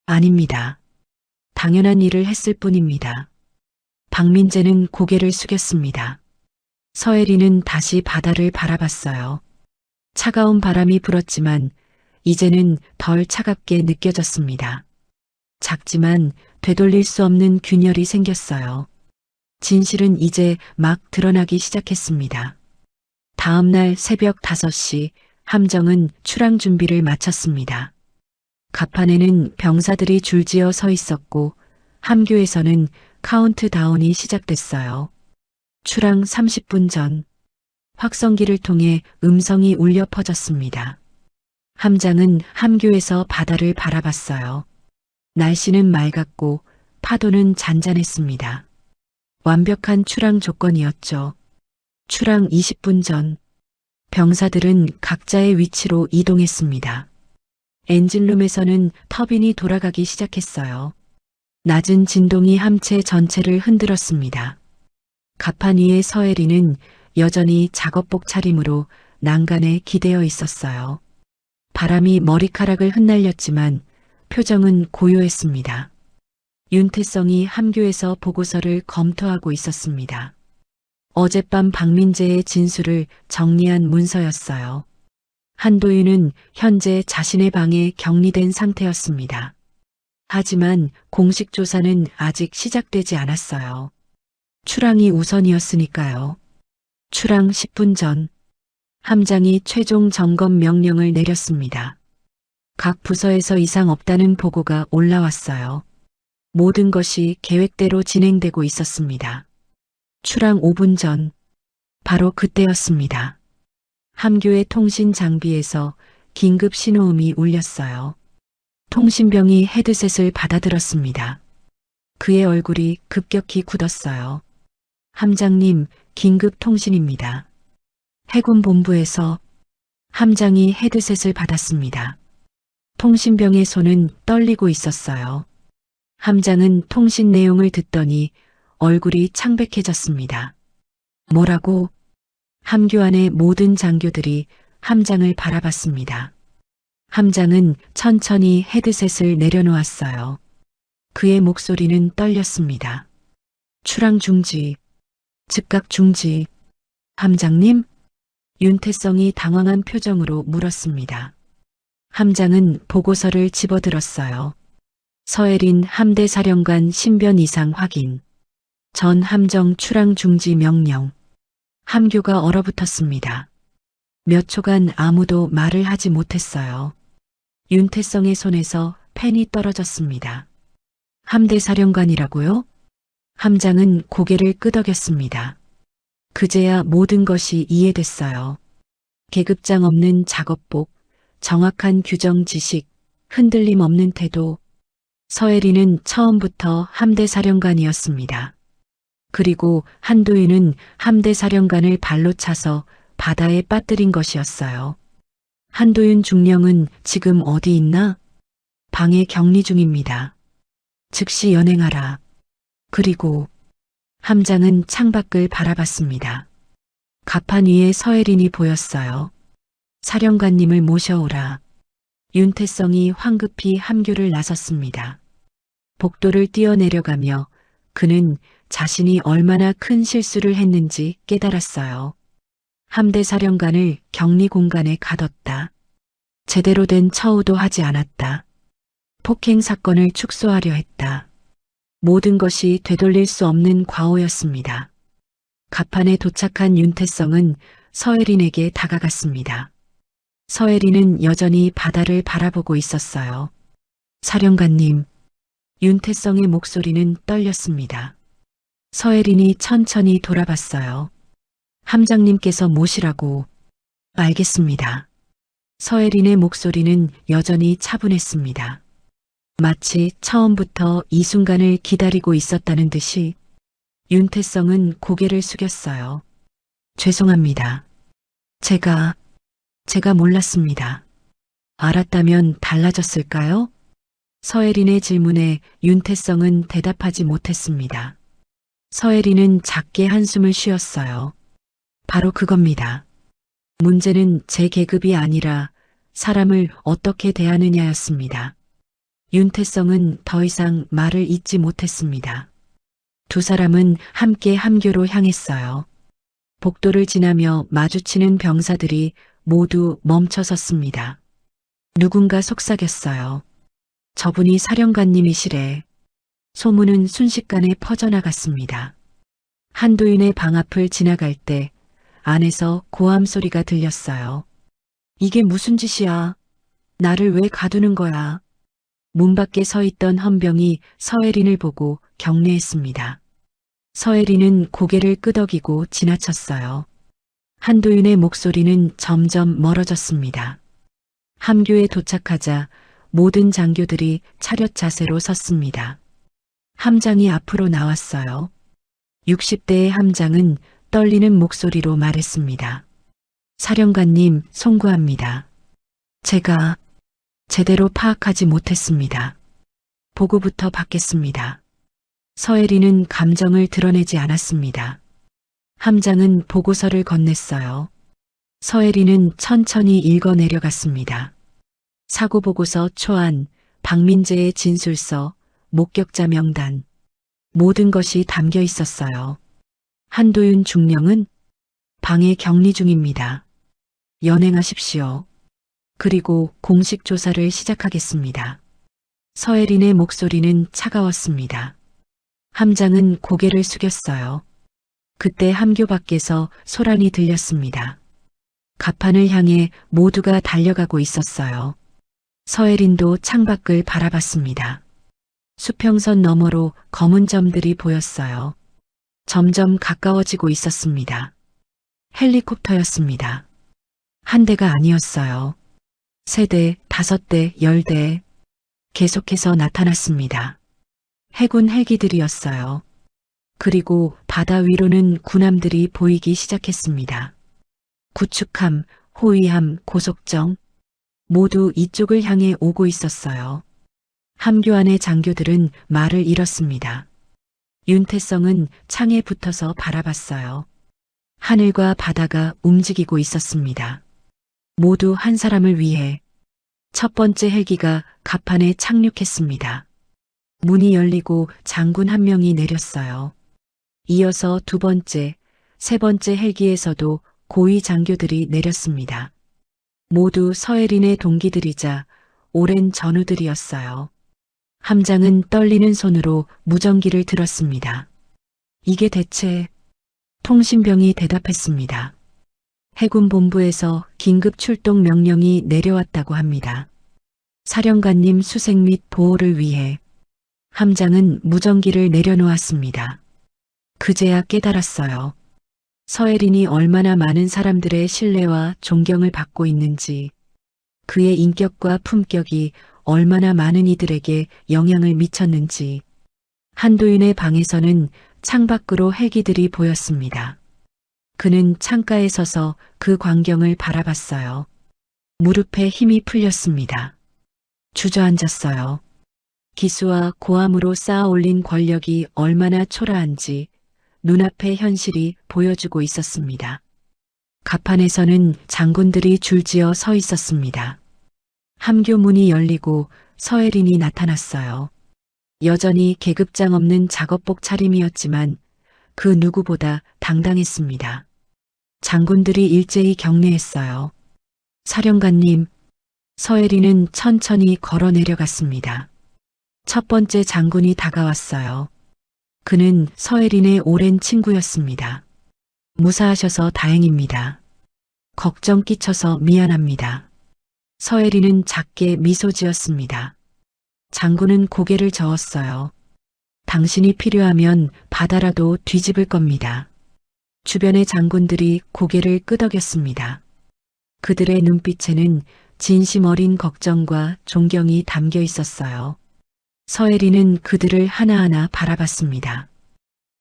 아닙니다. 당연한 일을 했을 뿐입니다. 박민재는 고개를 숙였습니다. 서혜린은 다시 바다를 바라봤어요. 차가운 바람이 불었지만 이제는 덜 차갑게 느껴졌습니다. 작지만 되돌릴 수 없는 균열이 생겼어요. 진실은 이제 막 드러나기 시작했습니다. 다음 날 새벽 5시 함정은 출항 준비를 마쳤습니다. 갑판에는 병사들이 줄지어 서 있었고 함교에서는 카운트다운이 시작됐어요. 출항 30분 전 확성기를 통해 음성이 울려 퍼졌습니다. 함장은 함교에서 바다를 바라봤어요. 날씨는 맑았고 파도는 잔잔했습니다. 완벽한 출항 조건이었죠. 출항 20분 전 병사들은 각자의 위치로 이동했습니다. 엔진룸에서는 터빈이 돌아가기 시작했어요. 낮은 진동이 함체 전체를 흔들었습니다. 갑판 위의 서혜리는 여전히 작업복 차림으로 난간에 기대어 있었어요. 바람이 머리카락을 흩날렸지만 표정은 고요했습니다. 윤태성이 함교에서 보고서를 검토하고 있었습니다. 어젯밤 박민재의 진술을 정리한 문서였어요. 한도윤은 현재 자신의 방에 격리된 상태였습니다. 하지만 공식 조사는 아직 시작되지 않았어요. 출항이 우선이었으니까요. 출항 10분 전 함장이 최종 점검 명령을 내렸습니다. 각 부서에서 이상 없다는 보고가 올라왔어요. 모든 것이 계획대로 진행되고 있었습니다. 출항 5분 전 바로 그때였습니다. 함교의 통신 장비에서 긴급 신호음이 울렸어요. 통신병이 헤드셋을 받아들었습니다. 그의 얼굴이 급격히 굳었어요. 함장님, 긴급 통신입니다. 해군 본부에서. 함장이 헤드셋을 받았습니다. 통신병의 손은 떨리고 있었어요. 함장은 통신 내용을 듣더니 얼굴이 창백해졌습니다. 뭐라고? 함교 안의 모든 장교들이 함장을 바라봤습니다. 함장은 천천히 헤드셋을 내려놓았어요. 그의 목소리는 떨렸습니다. 출항 중지. 즉각 중지. 함장님? 윤태성이 당황한 표정으로 물었습니다. 함장은 보고서를 집어들었어요. 서혜린 함대 사령관 신변 이상 확인. 전 함정 출항 중지 명령. 함교가 얼어붙었습니다. 몇 초간 아무도 말을 하지 못했어요. 윤태성의 손에서 펜이 떨어졌습니다. 함대 사령관이라고요? 함장은 고개를 끄덕였습니다. 그제야 모든 것이 이해됐어요. 계급장 없는 작업복, 정확한 규정 지식, 흔들림 없는 태도. 서혜리는 처음부터 함대 사령관이었습니다. 그리고 한도윤은 함대 사령관을 발로 차서 바다에 빠뜨린 것이었어요. 한도윤 중령은 지금 어디 있나? 방에 격리 중입니다. 즉시 연행하라. 그리고 함장은 창밖을 바라봤습니다. 갑판 위에 서혜린이 보였어요. 사령관님을 모셔오라. 윤태성이 황급히 함교를 나섰습니다. 복도를 뛰어내려가며 그는 자신이 얼마나 큰 실수를 했는지 깨달았어요. 함대 사령관을 격리 공간에 가뒀다. 제대로 된 처우도 하지 않았다. 폭행 사건을 축소하려 했다. 모든 것이 되돌릴 수 없는 과오였습니다. 갑판에 도착한 윤태성은 서혜린에게 다가갔습니다. 서혜린은 여전히 바다를 바라보고 있었어요. 사령관님, 윤태성의 목소리는 떨렸습니다. 서혜린이 천천히 돌아봤어요. 함장님께서 모시라고. 알겠습니다. 서혜린의 목소리는 여전히 차분했습니다. 마치 처음부터 이 순간을 기다리고 있었다는 듯이. 윤태성은 고개를 숙였어요. 죄송합니다. 제가 몰랐습니다. 알았다면 달라졌을까요? 서혜린의 질문에 윤태성은 대답하지 못했습니다. 서혜린은 작게 한숨을 쉬었어요. 바로 그겁니다. 문제는 제 계급이 아니라 사람을 어떻게 대하느냐였습니다. 윤태성은 더 이상 말을 잇지 못했습니다. 두 사람은 함께 함교로 향했어요. 복도를 지나며 마주치는 병사들이 모두 멈춰섰습니다. 누군가 속삭였어요. 저분이 사령관님이시래. 소문은 순식간에 퍼져나갔습니다. 한도윤의 방 앞을 지나갈 때 안에서 고함 소리가 들렸어요. 이게 무슨 짓이야? 나를 왜 가두는 거야? 문 밖에 서 있던 헌병이 서혜린을 보고 경례했습니다. 서혜린은 고개를 끄덕이고 지나쳤어요. 한도윤의 목소리는 점점 멀어졌습니다. 함교에 도착하자 모든 장교들이 차렷 자세로 섰습니다. 함장이 앞으로 나왔어요. 60대의 함장은 떨리는 목소리로 말했습니다. 사령관님, 송구합니다. 제가 제대로 파악하지 못했습니다. 보고부터 받겠습니다. 서혜리는 감정을 드러내지 않았습니다. 함장은 보고서를 건넸어요. 서혜리는 천천히 읽어 내려갔습니다. 사고보고서 초안, 박민재의 진술서, 목격자 명단, 모든 것이 담겨 있었어요. 한도윤 중령은 방에 격리 중입니다. 연행하십시오. 그리고 공식 조사를 시작하겠습니다. 서혜린의 목소리는 차가웠습니다. 함장은 고개를 숙였어요. 그때 함교 밖에서 소란이 들렸습니다. 갑판을 향해 모두가 달려가고 있었어요. 서혜린도 창밖을 바라봤습니다. 수평선 너머로 검은 점들이 보였어요. 점점 가까워지고 있었습니다. 헬리콥터였습니다. 한 대가 아니었어요. 3대, 5대, 10대 계속해서 나타났습니다. 해군 헬기들이었어요. 그리고 바다 위로는 군함들이 보이기 시작했습니다. 구축함, 호위함, 고속정 모두 이쪽을 향해 오고 있었어요. 함교 안의 장교들은 말을 잃었습니다. 윤태성은 창에 붙어서 바라봤어요. 하늘과 바다가 움직이고 있었습니다. 모두 한 사람을 위해 첫 번째 헬기가 갑판에 착륙했습니다. 문이 열리고 장군 한 명이 내렸어요. 이어서 두 번째, 세 번째 헬기에서도 고위 장교들이 내렸습니다. 모두 서혜린의 동기들이자 오랜 전우들이었어요. 함장은 떨리는 손으로 무전기를 들었습니다. 이게 대체... 통신병이 대답했습니다. 해군 본부에서 긴급 출동 명령이 내려왔다고 합니다. 사령관님 수색 및 보호를 위해 함장은 무전기를 내려놓았습니다. 그제야 깨달았어요. 서혜린이 얼마나 많은 사람들의 신뢰와 존경을 받고 있는지, 그의 인격과 품격이 얼마나 많은 이들에게 영향을 미쳤는지. 한도윤의 방에서는 창밖으로 헬기들이 보였습니다. 그는 창가에 서서 그 광경을 바라봤어요. 무릎에 힘이 풀렸습니다. 주저앉았어요. 기수와 고함으로 쌓아 올린 권력이 얼마나 초라한지 눈앞의 현실이 보여주고 있었습니다. 갑판에서는 장군들이 줄지어 서 있었습니다. 함교 문이 열리고 서혜린이 나타났어요. 여전히 계급장 없는 작업복 차림이었지만 그 누구보다 당당했습니다. 장군들이 일제히 경례했어요. 사령관님, 서혜린은 천천히 걸어 내려갔습니다. 첫 번째 장군이 다가왔어요. 그는 서혜린의 오랜 친구였습니다. 무사하셔서 다행입니다. 걱정 끼쳐서 미안합니다. 서혜린은 작게 미소 지었습니다. 장군은 고개를 저었어요. 당신이 필요하면 바다라도 뒤집을 겁니다. 주변의 장군들이 고개를 끄덕였습니다. 그들의 눈빛에는 진심 어린 걱정과 존경이 담겨 있었어요. 서혜린은 그들을 하나하나 바라봤습니다.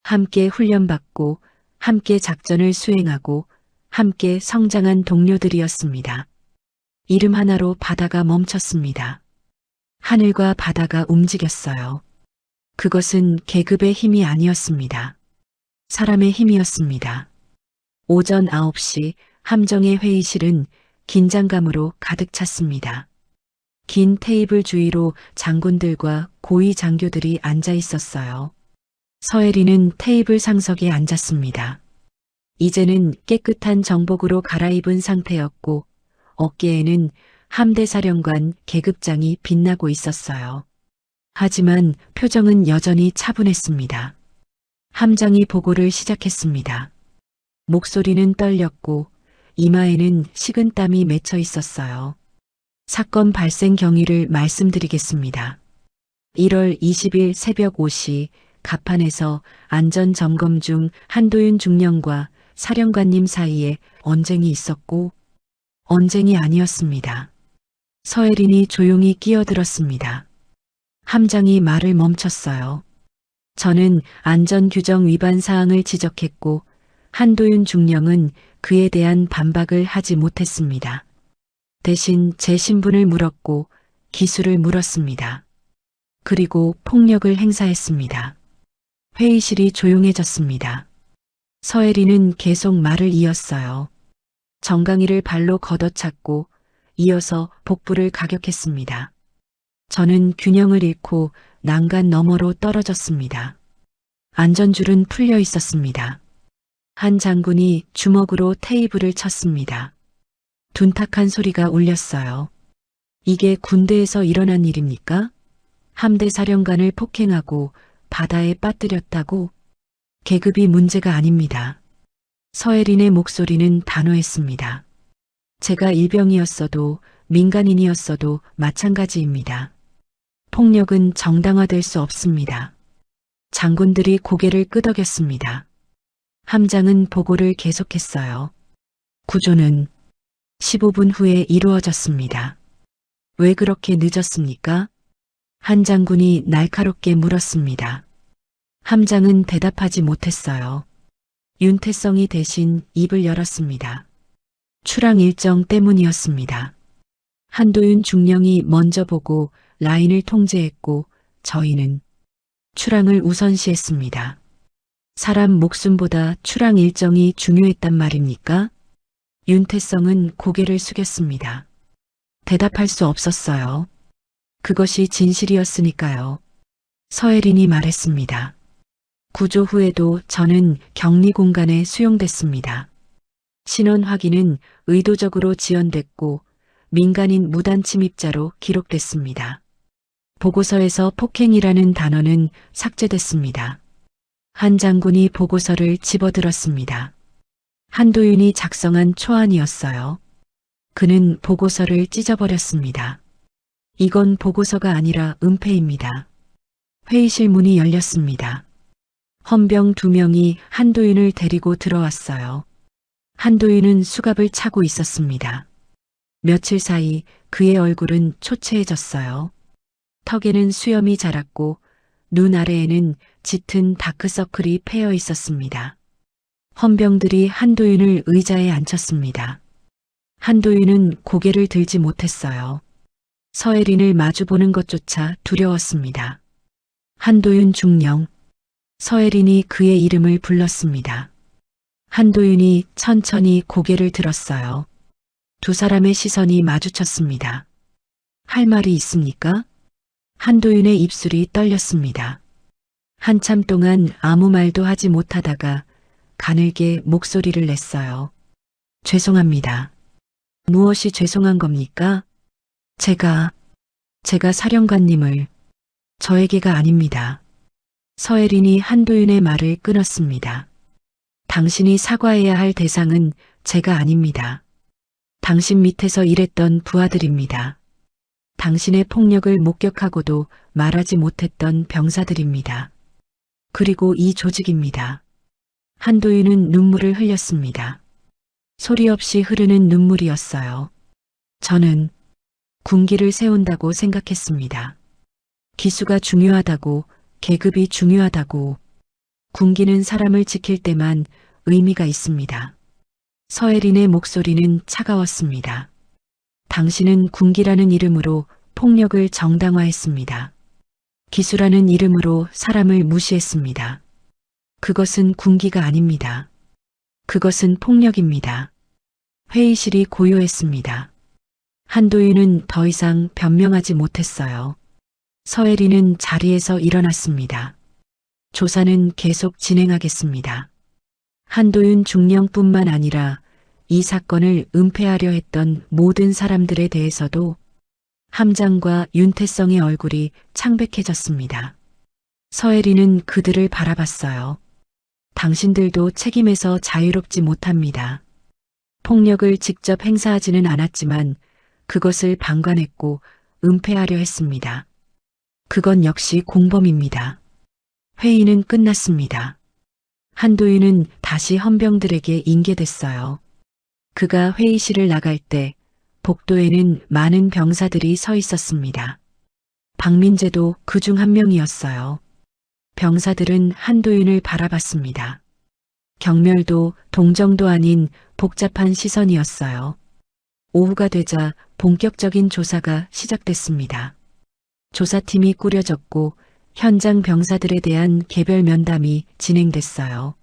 함께 훈련받고 함께 작전을 수행하고 함께 성장한 동료들이었습니다. 이름 하나로 바다가 멈췄습니다. 하늘과 바다가 움직였어요. 그것은 계급의 힘이 아니었습니다. 사람의 힘이었습니다. 오전 9시 함정의 회의실은 긴장감으로 가득 찼습니다. 긴 테이블 주위로 장군들과 고위 장교들이 앉아 있었어요. 서혜린은 테이블 상석에 앉았습니다. 이제는 깨끗한 정복으로 갈아입은 상태였고 어깨에는 함대사령관 계급장이 빛나고 있었어요. 하지만 표정은 여전히 차분했습니다. 함장이 보고를 시작했습니다. 목소리는 떨렸고 이마에는 식은땀이 맺혀 있었어요. 사건 발생 경위를 말씀드리겠습니다. 1월 20일 새벽 5시 갑판에서 안전점검 중 한도윤 중령과 사령관님 사이에 언쟁이 있었고 언쟁이 아니었습니다. 서혜린이 조용히 끼어들었습니다. 함장이 말을 멈췄어요. 저는 안전규정 위반 사항을 지적했고 한도윤 중령은 그에 대한 반박을 하지 못했습니다. 대신 제 신분을 물었고 기수를 물었습니다. 그리고 폭력을 행사했습니다. 회의실이 조용해졌습니다. 서혜리는 계속 말을 이었어요. 정강이를 발로 걷어찼고 이어서 복부를 가격했습니다. 저는 균형을 잃고 난간 너머로 떨어졌습니다. 안전줄은 풀려 있었습니다. 한 장군이 주먹으로 테이블을 쳤습니다. 둔탁한 소리가 울렸어요. 이게 군대에서 일어난 일입니까? 함대 사령관을 폭행하고 바다에 빠뜨렸다고? 계급이 문제가 아닙니다. 서혜린의 목소리는 단호했습니다. 제가 일병이었어도 민간인이었어도 마찬가지입니다. 폭력은 정당화될 수 없습니다. 장군들이 고개를 끄덕였습니다. 함장은 보고를 계속했어요. 구조는 15분 후에 이루어졌습니다. 왜 그렇게 늦었습니까? 한 장군이 날카롭게 물었습니다. 함장은 대답하지 못했어요. 윤태성이 대신 입을 열었습니다. 출항 일정 때문이었습니다. 한도윤 중령이 먼저 보고 라인을 통제했고 저희는 출항을 우선시했습니다. 사람 목숨보다 출항 일정이 중요했단 말입니까? 윤태성은 고개를 숙였습니다. 대답할 수 없었어요. 그것이 진실이었으니까요. 서혜린이 말했습니다. 구조 후에도 저는 격리 공간에 수용됐습니다. 신원 확인은 의도적으로 지연됐고 민간인 무단 침입자로 기록됐습니다. 보고서에서 폭행이라는 단어는 삭제됐습니다. 한 장군이 보고서를 집어들었습니다. 한도윤이 작성한 초안이었어요. 그는 보고서를 찢어버렸습니다. 이건 보고서가 아니라 은폐입니다. 회의실 문이 열렸습니다. 헌병 2명이 한도윤을 데리고 들어왔어요. 한도윤은 수갑을 차고 있었습니다. 며칠 사이 그의 얼굴은 초췌해졌어요. 턱에는 수염이 자랐고 눈 아래에는 짙은 다크서클이 패여 있었습니다. 헌병들이 한도윤을 의자에 앉혔습니다. 한도윤은 고개를 들지 못했어요. 서혜린을 마주보는 것조차 두려웠습니다. 한도윤 중령. 서혜린이 그의 이름을 불렀습니다. 한도윤이 천천히 고개를 들었어요. 두 사람의 시선이 마주쳤습니다. 할 말이 있습니까? 한도윤의 입술이 떨렸습니다. 한참 동안 아무 말도 하지 못하다가 가늘게 목소리를 냈어요. 죄송합니다. 무엇이 죄송한 겁니까? 제가 사령관님을 저에게가 아닙니다. 서혜린이 한도윤의 말을 끊었습니다. 당신이 사과해야 할 대상은 제가 아닙니다. 당신 밑에서 일했던 부하들입니다. 당신의 폭력을 목격하고도 말하지 못했던 병사들입니다. 그리고 이 조직입니다. 한도윤은 눈물을 흘렸습니다. 소리 없이 흐르는 눈물이었어요. 저는 군기를 세운다고 생각했습니다. 기수가 중요하다고, 계급이 중요하다고. 군기는 사람을 지킬 때만 의미가 있습니다. 서혜린의 목소리는 차가웠습니다. 당신은 군기라는 이름으로 폭력을 정당화했습니다. 기수라는 이름으로 사람을 무시했습니다. 그것은 군기가 아닙니다. 그것은 폭력입니다. 회의실이 고요했습니다. 한도윤은 더 이상 변명하지 못했어요. 서혜린은 자리에서 일어났습니다. 조사는 계속 진행하겠습니다. 한도윤 중령뿐만 아니라 이 사건을 은폐하려 했던 모든 사람들에 대해서도 함장과 윤태성의 얼굴이 창백해졌습니다. 서혜린은 그들을 바라봤어요. 당신들도 책임에서 자유롭지 못합니다. 폭력을 직접 행사하지는 않았지만 그것을 방관했고 은폐하려 했습니다. 그건 역시 공범입니다. 회의는 끝났습니다. 한도윤은 다시 헌병들에게 인계됐어요. 그가 회의실을 나갈 때 복도에는 많은 병사들이 서 있었습니다. 박민재도 그중 한 명이었어요. 병사들은 한도윤을 바라봤습니다. 경멸도 동정도 아닌 복잡한 시선이었어요. 오후가 되자 본격적인 조사가 시작됐습니다. 조사팀이 꾸려졌고 현장 병사들에 대한 개별 면담이 진행됐어요.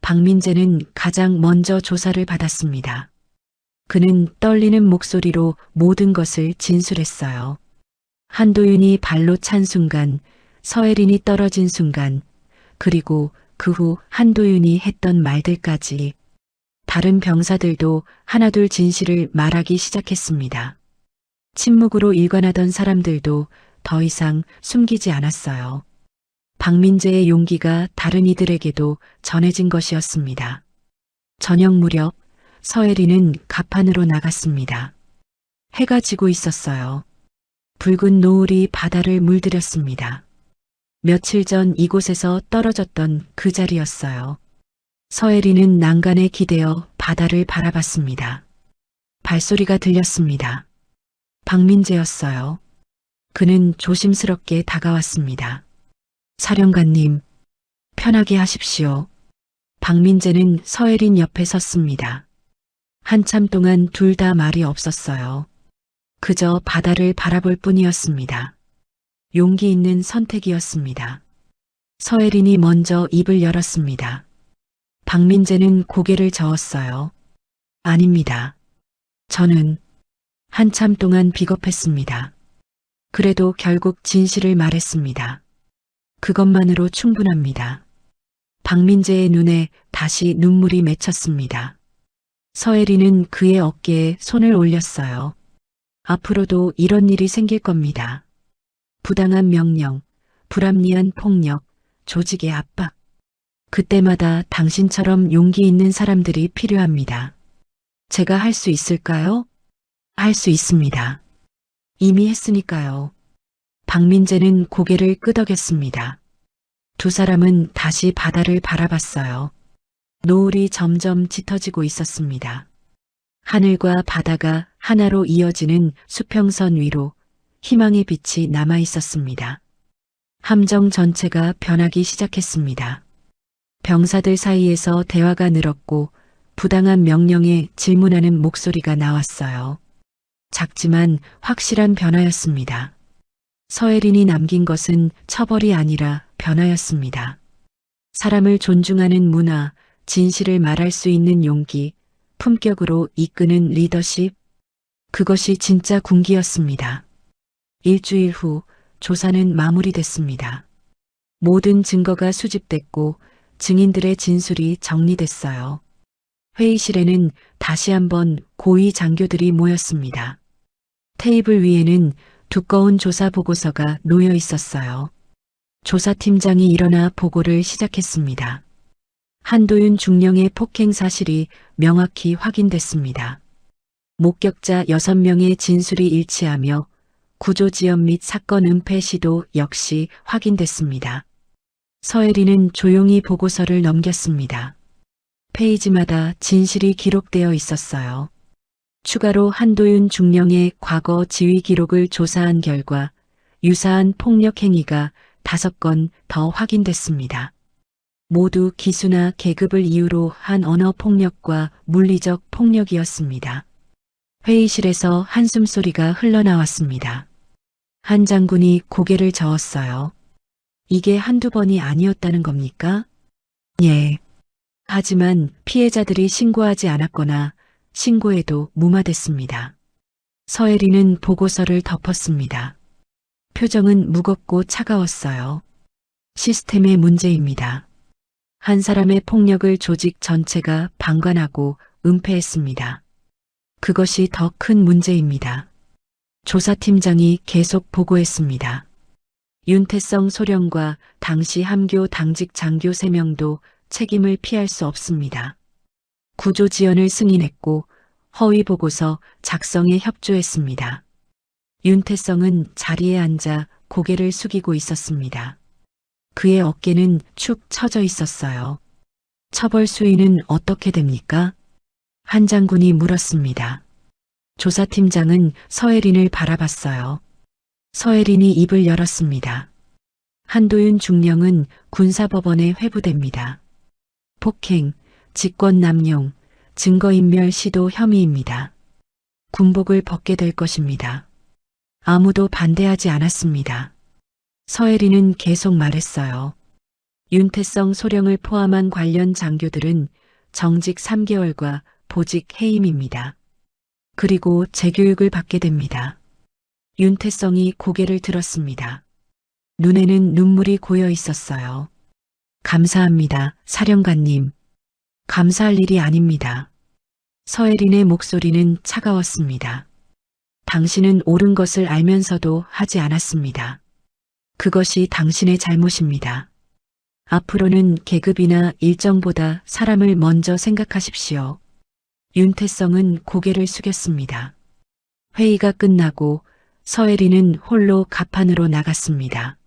박민재는 가장 먼저 조사를 받았습니다. 그는 떨리는 목소리로 모든 것을 진술했어요. 한도윤이 발로 찬 순간, 서혜린이 떨어진 순간, 그리고 그 후 한도윤이 했던 말들까지. 다른 병사들도 하나둘 진실을 말하기 시작했습니다. 침묵으로 일관하던 사람들도 더 이상 숨기지 않았어요. 박민재의 용기가 다른 이들에게도 전해진 것이었습니다. 저녁 무렵 서혜린은 갑판으로 나갔습니다. 해가 지고 있었어요. 붉은 노을이 바다를 물들였습니다. 며칠 전 이곳에서 떨어졌던 그 자리였어요. 서혜린은 난간에 기대어 바다를 바라봤습니다. 발소리가 들렸습니다. 박민재였어요. 그는 조심스럽게 다가왔습니다. 사령관님, 편하게 하십시오. 박민재는 서혜린 옆에 섰습니다. 한참 동안 둘 다 말이 없었어요. 그저 바다를 바라볼 뿐이었습니다. 용기 있는 선택이었습니다. 서혜린이 먼저 입을 열었습니다. 박민재는 고개를 저었어요. 아닙니다. 저는 한참 동안 비겁했습니다. 그래도 결국 진실을 말했습니다. 그것만으로 충분합니다. 박민재의 눈에 다시 눈물이 맺혔습니다. 서혜린은 그의 어깨에 손을 올렸어요. 앞으로도 이런 일이 생길 겁니다. 부당한 명령, 불합리한 폭력, 조직의 압박. 그때마다 당신처럼 용기 있는 사람들이 필요합니다. 제가 할 수 있을까요? 할 수 있습니다. 이미 했으니까요. 박민재는 고개를 끄덕였습니다. 두 사람은 다시 바다를 바라봤어요. 노을이 점점 짙어지고 있었습니다. 하늘과 바다가 하나로 이어지는 수평선 위로 희망의 빛이 남아 있었습니다. 함정 전체가 변하기 시작했습니다. 병사들 사이에서 대화가 늘었고 부당한 명령에 질문하는 목소리가 나왔어요. 작지만 확실한 변화였습니다. 서혜린이 남긴 것은 처벌이 아니라 변화였습니다. 사람을 존중하는 문화, 진실을 말할 수 있는 용기, 품격으로 이끄는 리더십. 그것이 진짜 군기였습니다. 일주일 후 조사는 마무리됐습니다. 모든 증거가 수집됐고 증인들의 진술이 정리됐어요. 회의실에는 다시 한번 고위 장교들이 모였습니다. 테이블 위에는 두꺼운 조사 보고서가 놓여 있었어요. 조사팀장이 일어나 보고를 시작했습니다. 한도윤 중령의 폭행 사실이 명확히 확인됐습니다. 목격자 6명의 진술이 일치하며 구조지연 및 사건 은폐 시도 역시 확인됐습니다. 서혜린은 조용히 보고서를 넘겼습니다. 페이지마다 진실이 기록되어 있었어요. 추가로 한도윤 중령의 과거 지휘 기록을 조사한 결과 유사한 폭력 행위가 5건 더 확인됐습니다. 모두 기수나 계급을 이유로 한 언어 폭력과 물리적 폭력이었습니다. 회의실에서 한숨 소리가 흘러나왔습니다. 한 장군이 고개를 저었어요. 이게 한두 번이 아니었다는 겁니까? 예. 하지만 피해자들이 신고하지 않았거나 신고해도 무마됐습니다. 서혜린은 보고서를 덮었습니다. 표정은 무겁고 차가웠어요. 시스템의 문제입니다. 한 사람의 폭력을 조직 전체가 방관하고 은폐했습니다. 그것이 더 큰 문제입니다. 조사팀장이 계속 보고했습니다. 윤태성 소령과 당시 함교 당직 장교 3명도 책임을 피할 수 없습니다. 구조지연을 승인했고 허위 보고서 작성에 협조했습니다. 윤태성은 자리에 앉아 고개를 숙이고 있었습니다. 그의 어깨는 축 처져 있었어요. 처벌 수위는 어떻게 됩니까? 한 장군이 물었습니다. 조사팀장은 서혜린을 바라봤어요. 서혜린이 입을 열었습니다. 한도윤 중령은 군사법원에 회부됩니다. 폭행, 직권남용, 증거인멸 시도 혐의입니다. 군복을 벗게 될 것입니다. 아무도 반대하지 않았습니다. 서혜리는 계속 말했어요. 윤태성 소령을 포함한 관련 장교들은 정직 3개월과 보직 해임입니다. 그리고 재교육을 받게 됩니다. 윤태성이 고개를 들었습니다. 눈에는 눈물이 고여 있었어요. 감사합니다, 사령관님. 감사할 일이 아닙니다. 서혜린의 목소리는 차가웠습니다. 당신은 옳은 것을 알면서도 하지 않았습니다. 그것이 당신의 잘못입니다. 앞으로는 계급이나 일정보다 사람을 먼저 생각하십시오. 윤태성은 고개를 숙였습니다. 회의가 끝나고 서혜리는 홀로 갑판으로 나갔습니다.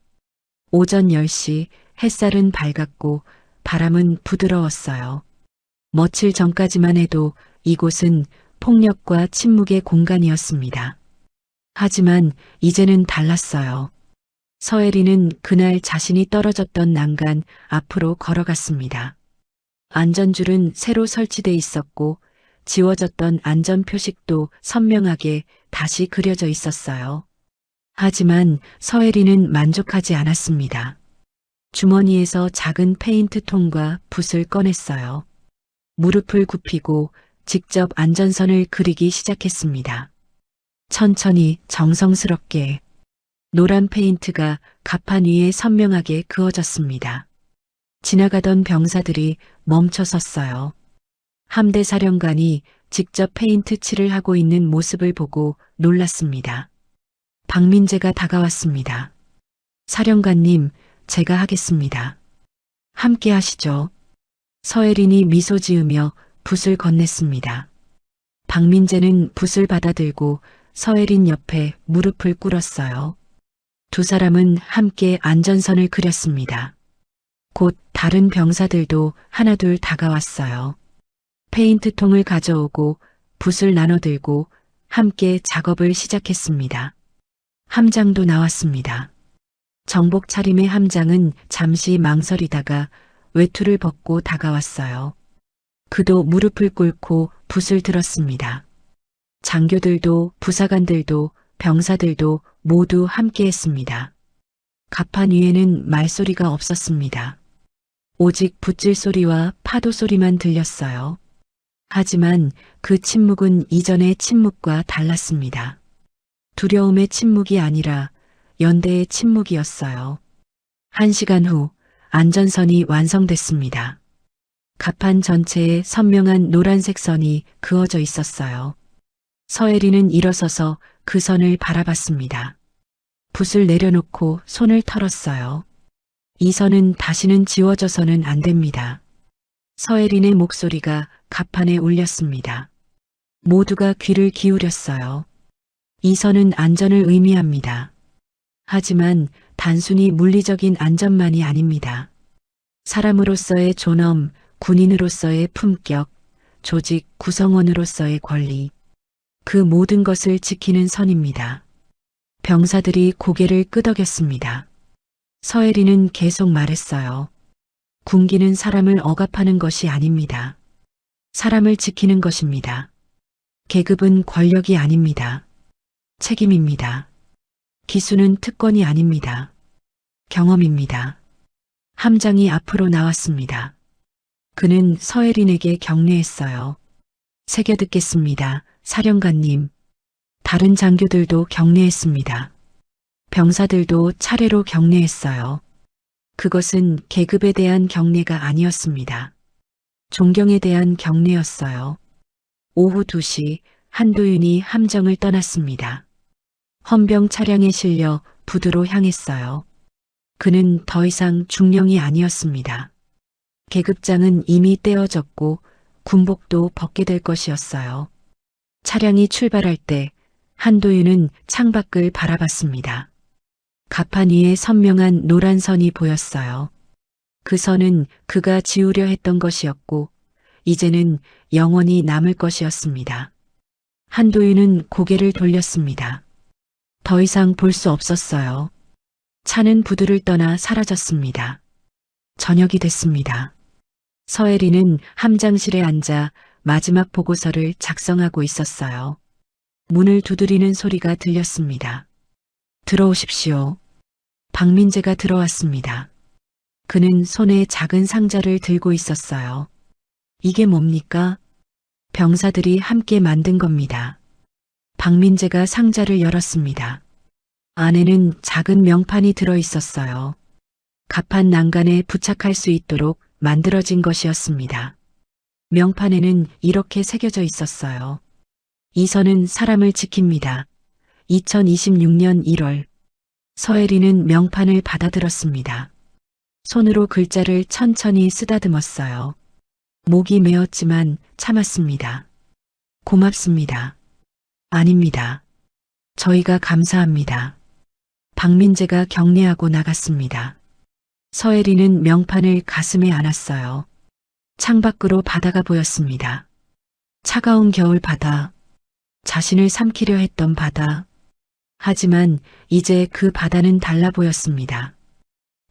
오전 10시 햇살은 밝았고 바람은 부드러웠어요. 며칠 전까지만 해도 이곳은 폭력과 침묵의 공간이었습니다. 하지만 이제는 달랐어요. 서혜리는 그날 자신이 떨어졌던 난간 앞으로 걸어갔습니다. 안전줄은 새로 설치돼 있었고 지워졌던 안전표식도 선명하게 다시 그려져 있었어요. 하지만 서혜리는 만족하지 않았습니다. 주머니에서 작은 페인트통과 붓을 꺼냈어요. 무릎을 굽히고 직접 안전선을 그리기 시작했습니다. 천천히 정성스럽게 노란 페인트가 갑판 위에 선명하게 그어졌습니다. 지나가던 병사들이 멈춰 섰어요. 함대 사령관이 직접 페인트 칠을 하고 있는 모습을 보고 놀랐습니다. 박민재가 다가왔습니다. 사령관님, 제가 하겠습니다. 함께 하시죠. 서혜린이 미소 지으며 붓을 건넸습니다. 박민재는 붓을 받아들고 서혜린 옆에 무릎을 꿇었어요. 두 사람은 함께 안전선을 그렸습니다. 곧 다른 병사들도 하나둘 다가왔어요. 페인트통을 가져오고 붓을 나눠들고 함께 작업을 시작했습니다. 함장도 나왔습니다. 정복 차림의 함장은 잠시 망설이다가 외투를 벗고 다가왔어요. 그도 무릎을 꿇고 붓을 들었습니다. 장교들도 부사관들도 병사들도 모두 함께했습니다. 갑판 위에는 말소리가 없었습니다. 오직 붓질 소리와 파도 소리만 들렸어요. 하지만 그 침묵은 이전의 침묵과 달랐습니다. 두려움의 침묵이 아니라 연대의 침묵이었어요. 1시간 후 안전선이 완성됐습니다. 갑판 전체에 선명한 노란색 선이 그어져 있었어요. 서혜리는 일어서서 그 선을 바라봤습니다. 붓을 내려놓고 손을 털었어요. 이 선은 다시는 지워져서는 안 됩니다. 서혜린의 목소리가 갑판에 울렸습니다. 모두가 귀를 기울였어요. 이 선은 안전을 의미합니다. 하지만 단순히 물리적인 안전만이 아닙니다. 사람으로서의 존엄, 군인으로서의 품격, 조직 구성원으로서의 권리, 그 모든 것을 지키는 선입니다. 병사들이 고개를 끄덕였습니다. 서혜리는 계속 말했어요. 군기는 사람을 억압하는 것이 아닙니다. 사람을 지키는 것입니다. 계급은 권력이 아닙니다. 책임입니다. 기수는 특권이 아닙니다. 경험입니다. 함장이 앞으로 나왔습니다. 그는 서혜린에게 경례했어요. 새겨 듣겠습니다, 사령관님. 다른 장교들도 경례했습니다. 병사들도 차례로 경례했어요. 그것은 계급에 대한 경례가 아니었습니다. 존경에 대한 경례였어요. 오후 2시 한도윤이 함정을 떠났습니다. 헌병 차량에 실려 부두로 향했어요. 그는 더 이상 중령이 아니었습니다. 계급장은 이미 떼어졌고 군복도 벗게 될 것이었어요. 차량이 출발할 때 한도윤은 창밖을 바라봤습니다. 갑판 위에 선명한 노란 선이 보였어요. 그 선은 그가 지우려 했던 것이었고 이제는 영원히 남을 것이었습니다. 한도윤은 고개를 돌렸습니다. 더 이상 볼 수 없었어요. 차는 부두를 떠나 사라졌습니다. 저녁이 됐습니다. 서혜리는 함장실에 앉아 마지막 보고서를 작성하고 있었어요. 문을 두드리는 소리가 들렸습니다. 들어오십시오. 박민재가 들어왔습니다. 그는 손에 작은 상자를 들고 있었어요. 이게 뭡니까? 병사들이 함께 만든 겁니다. 박민재가 상자를 열었습니다. 안에는 작은 명판이 들어 있었어요. 갑판 난간에 부착할 수 있도록 만들어진 것이었습니다. 명판에는 이렇게 새겨져 있었어요. 이 선은 사람을 지킵니다. 2026년 1월. 서혜리는 명판을 받아들었습니다. 손으로 글자를 천천히 쓰다듬었어요. 목이 메었지만 참았습니다. 고맙습니다. 아닙니다. 저희가 감사합니다. 박민재가 경례하고 나갔습니다. 서혜리는 명판을 가슴에 안았어요. 창밖으로 바다가 보였습니다. 차가운 겨울 바다, 자신을 삼키려 했던 바다. 하지만 이제 그 바다는 달라 보였습니다.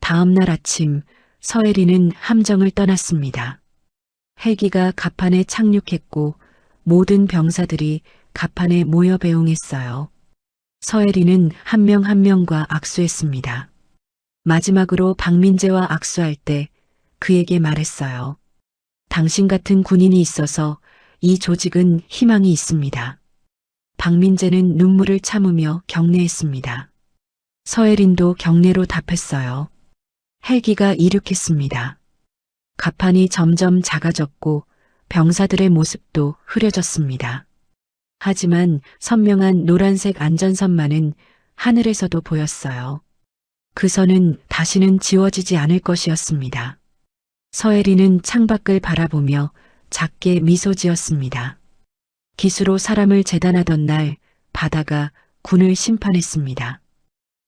다음 날 아침 서혜리는 함정을 떠났습니다. 헬기가 갑판에 착륙했고 모든 병사들이 갑판에 모여 배웅했어요. 서혜리는 한 명 한 명과 악수했습니다. 마지막으로 박민재와 악수할 때 그에게 말했어요. 당신 같은 군인이 있어서 이 조직은 희망이 있습니다. 박민재는 눈물을 참으며 경례했습니다. 서혜린도 경례로 답했어요. 헬기가 이륙했습니다. 갑판이 점점 작아졌고 병사들의 모습도 흐려졌습니다. 하지만 선명한 노란색 안전선만은 하늘에서도 보였어요. 그 선은 다시는 지워지지 않을 것이었습니다. 서혜리는 창밖을 바라보며 작게 미소 지었습니다. 기수로 사람을 재단하던 날 바다가 군을 심판했습니다.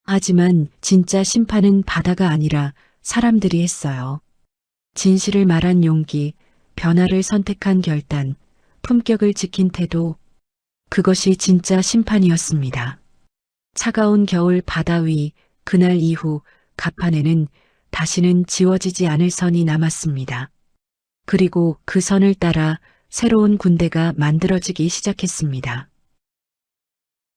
하지만 진짜 심판은 바다가 아니라 사람들이 했어요. 진실을 말한 용기, 변화를 선택한 결단, 품격을 지킨 태도, 그것이 진짜 심판이었습니다. 차가운 겨울 바다 위 그날 이후 갑판에는 다시는 지워지지 않을 선이 남았습니다. 그리고 그 선을 따라 새로운 군대가 만들어지기 시작했습니다.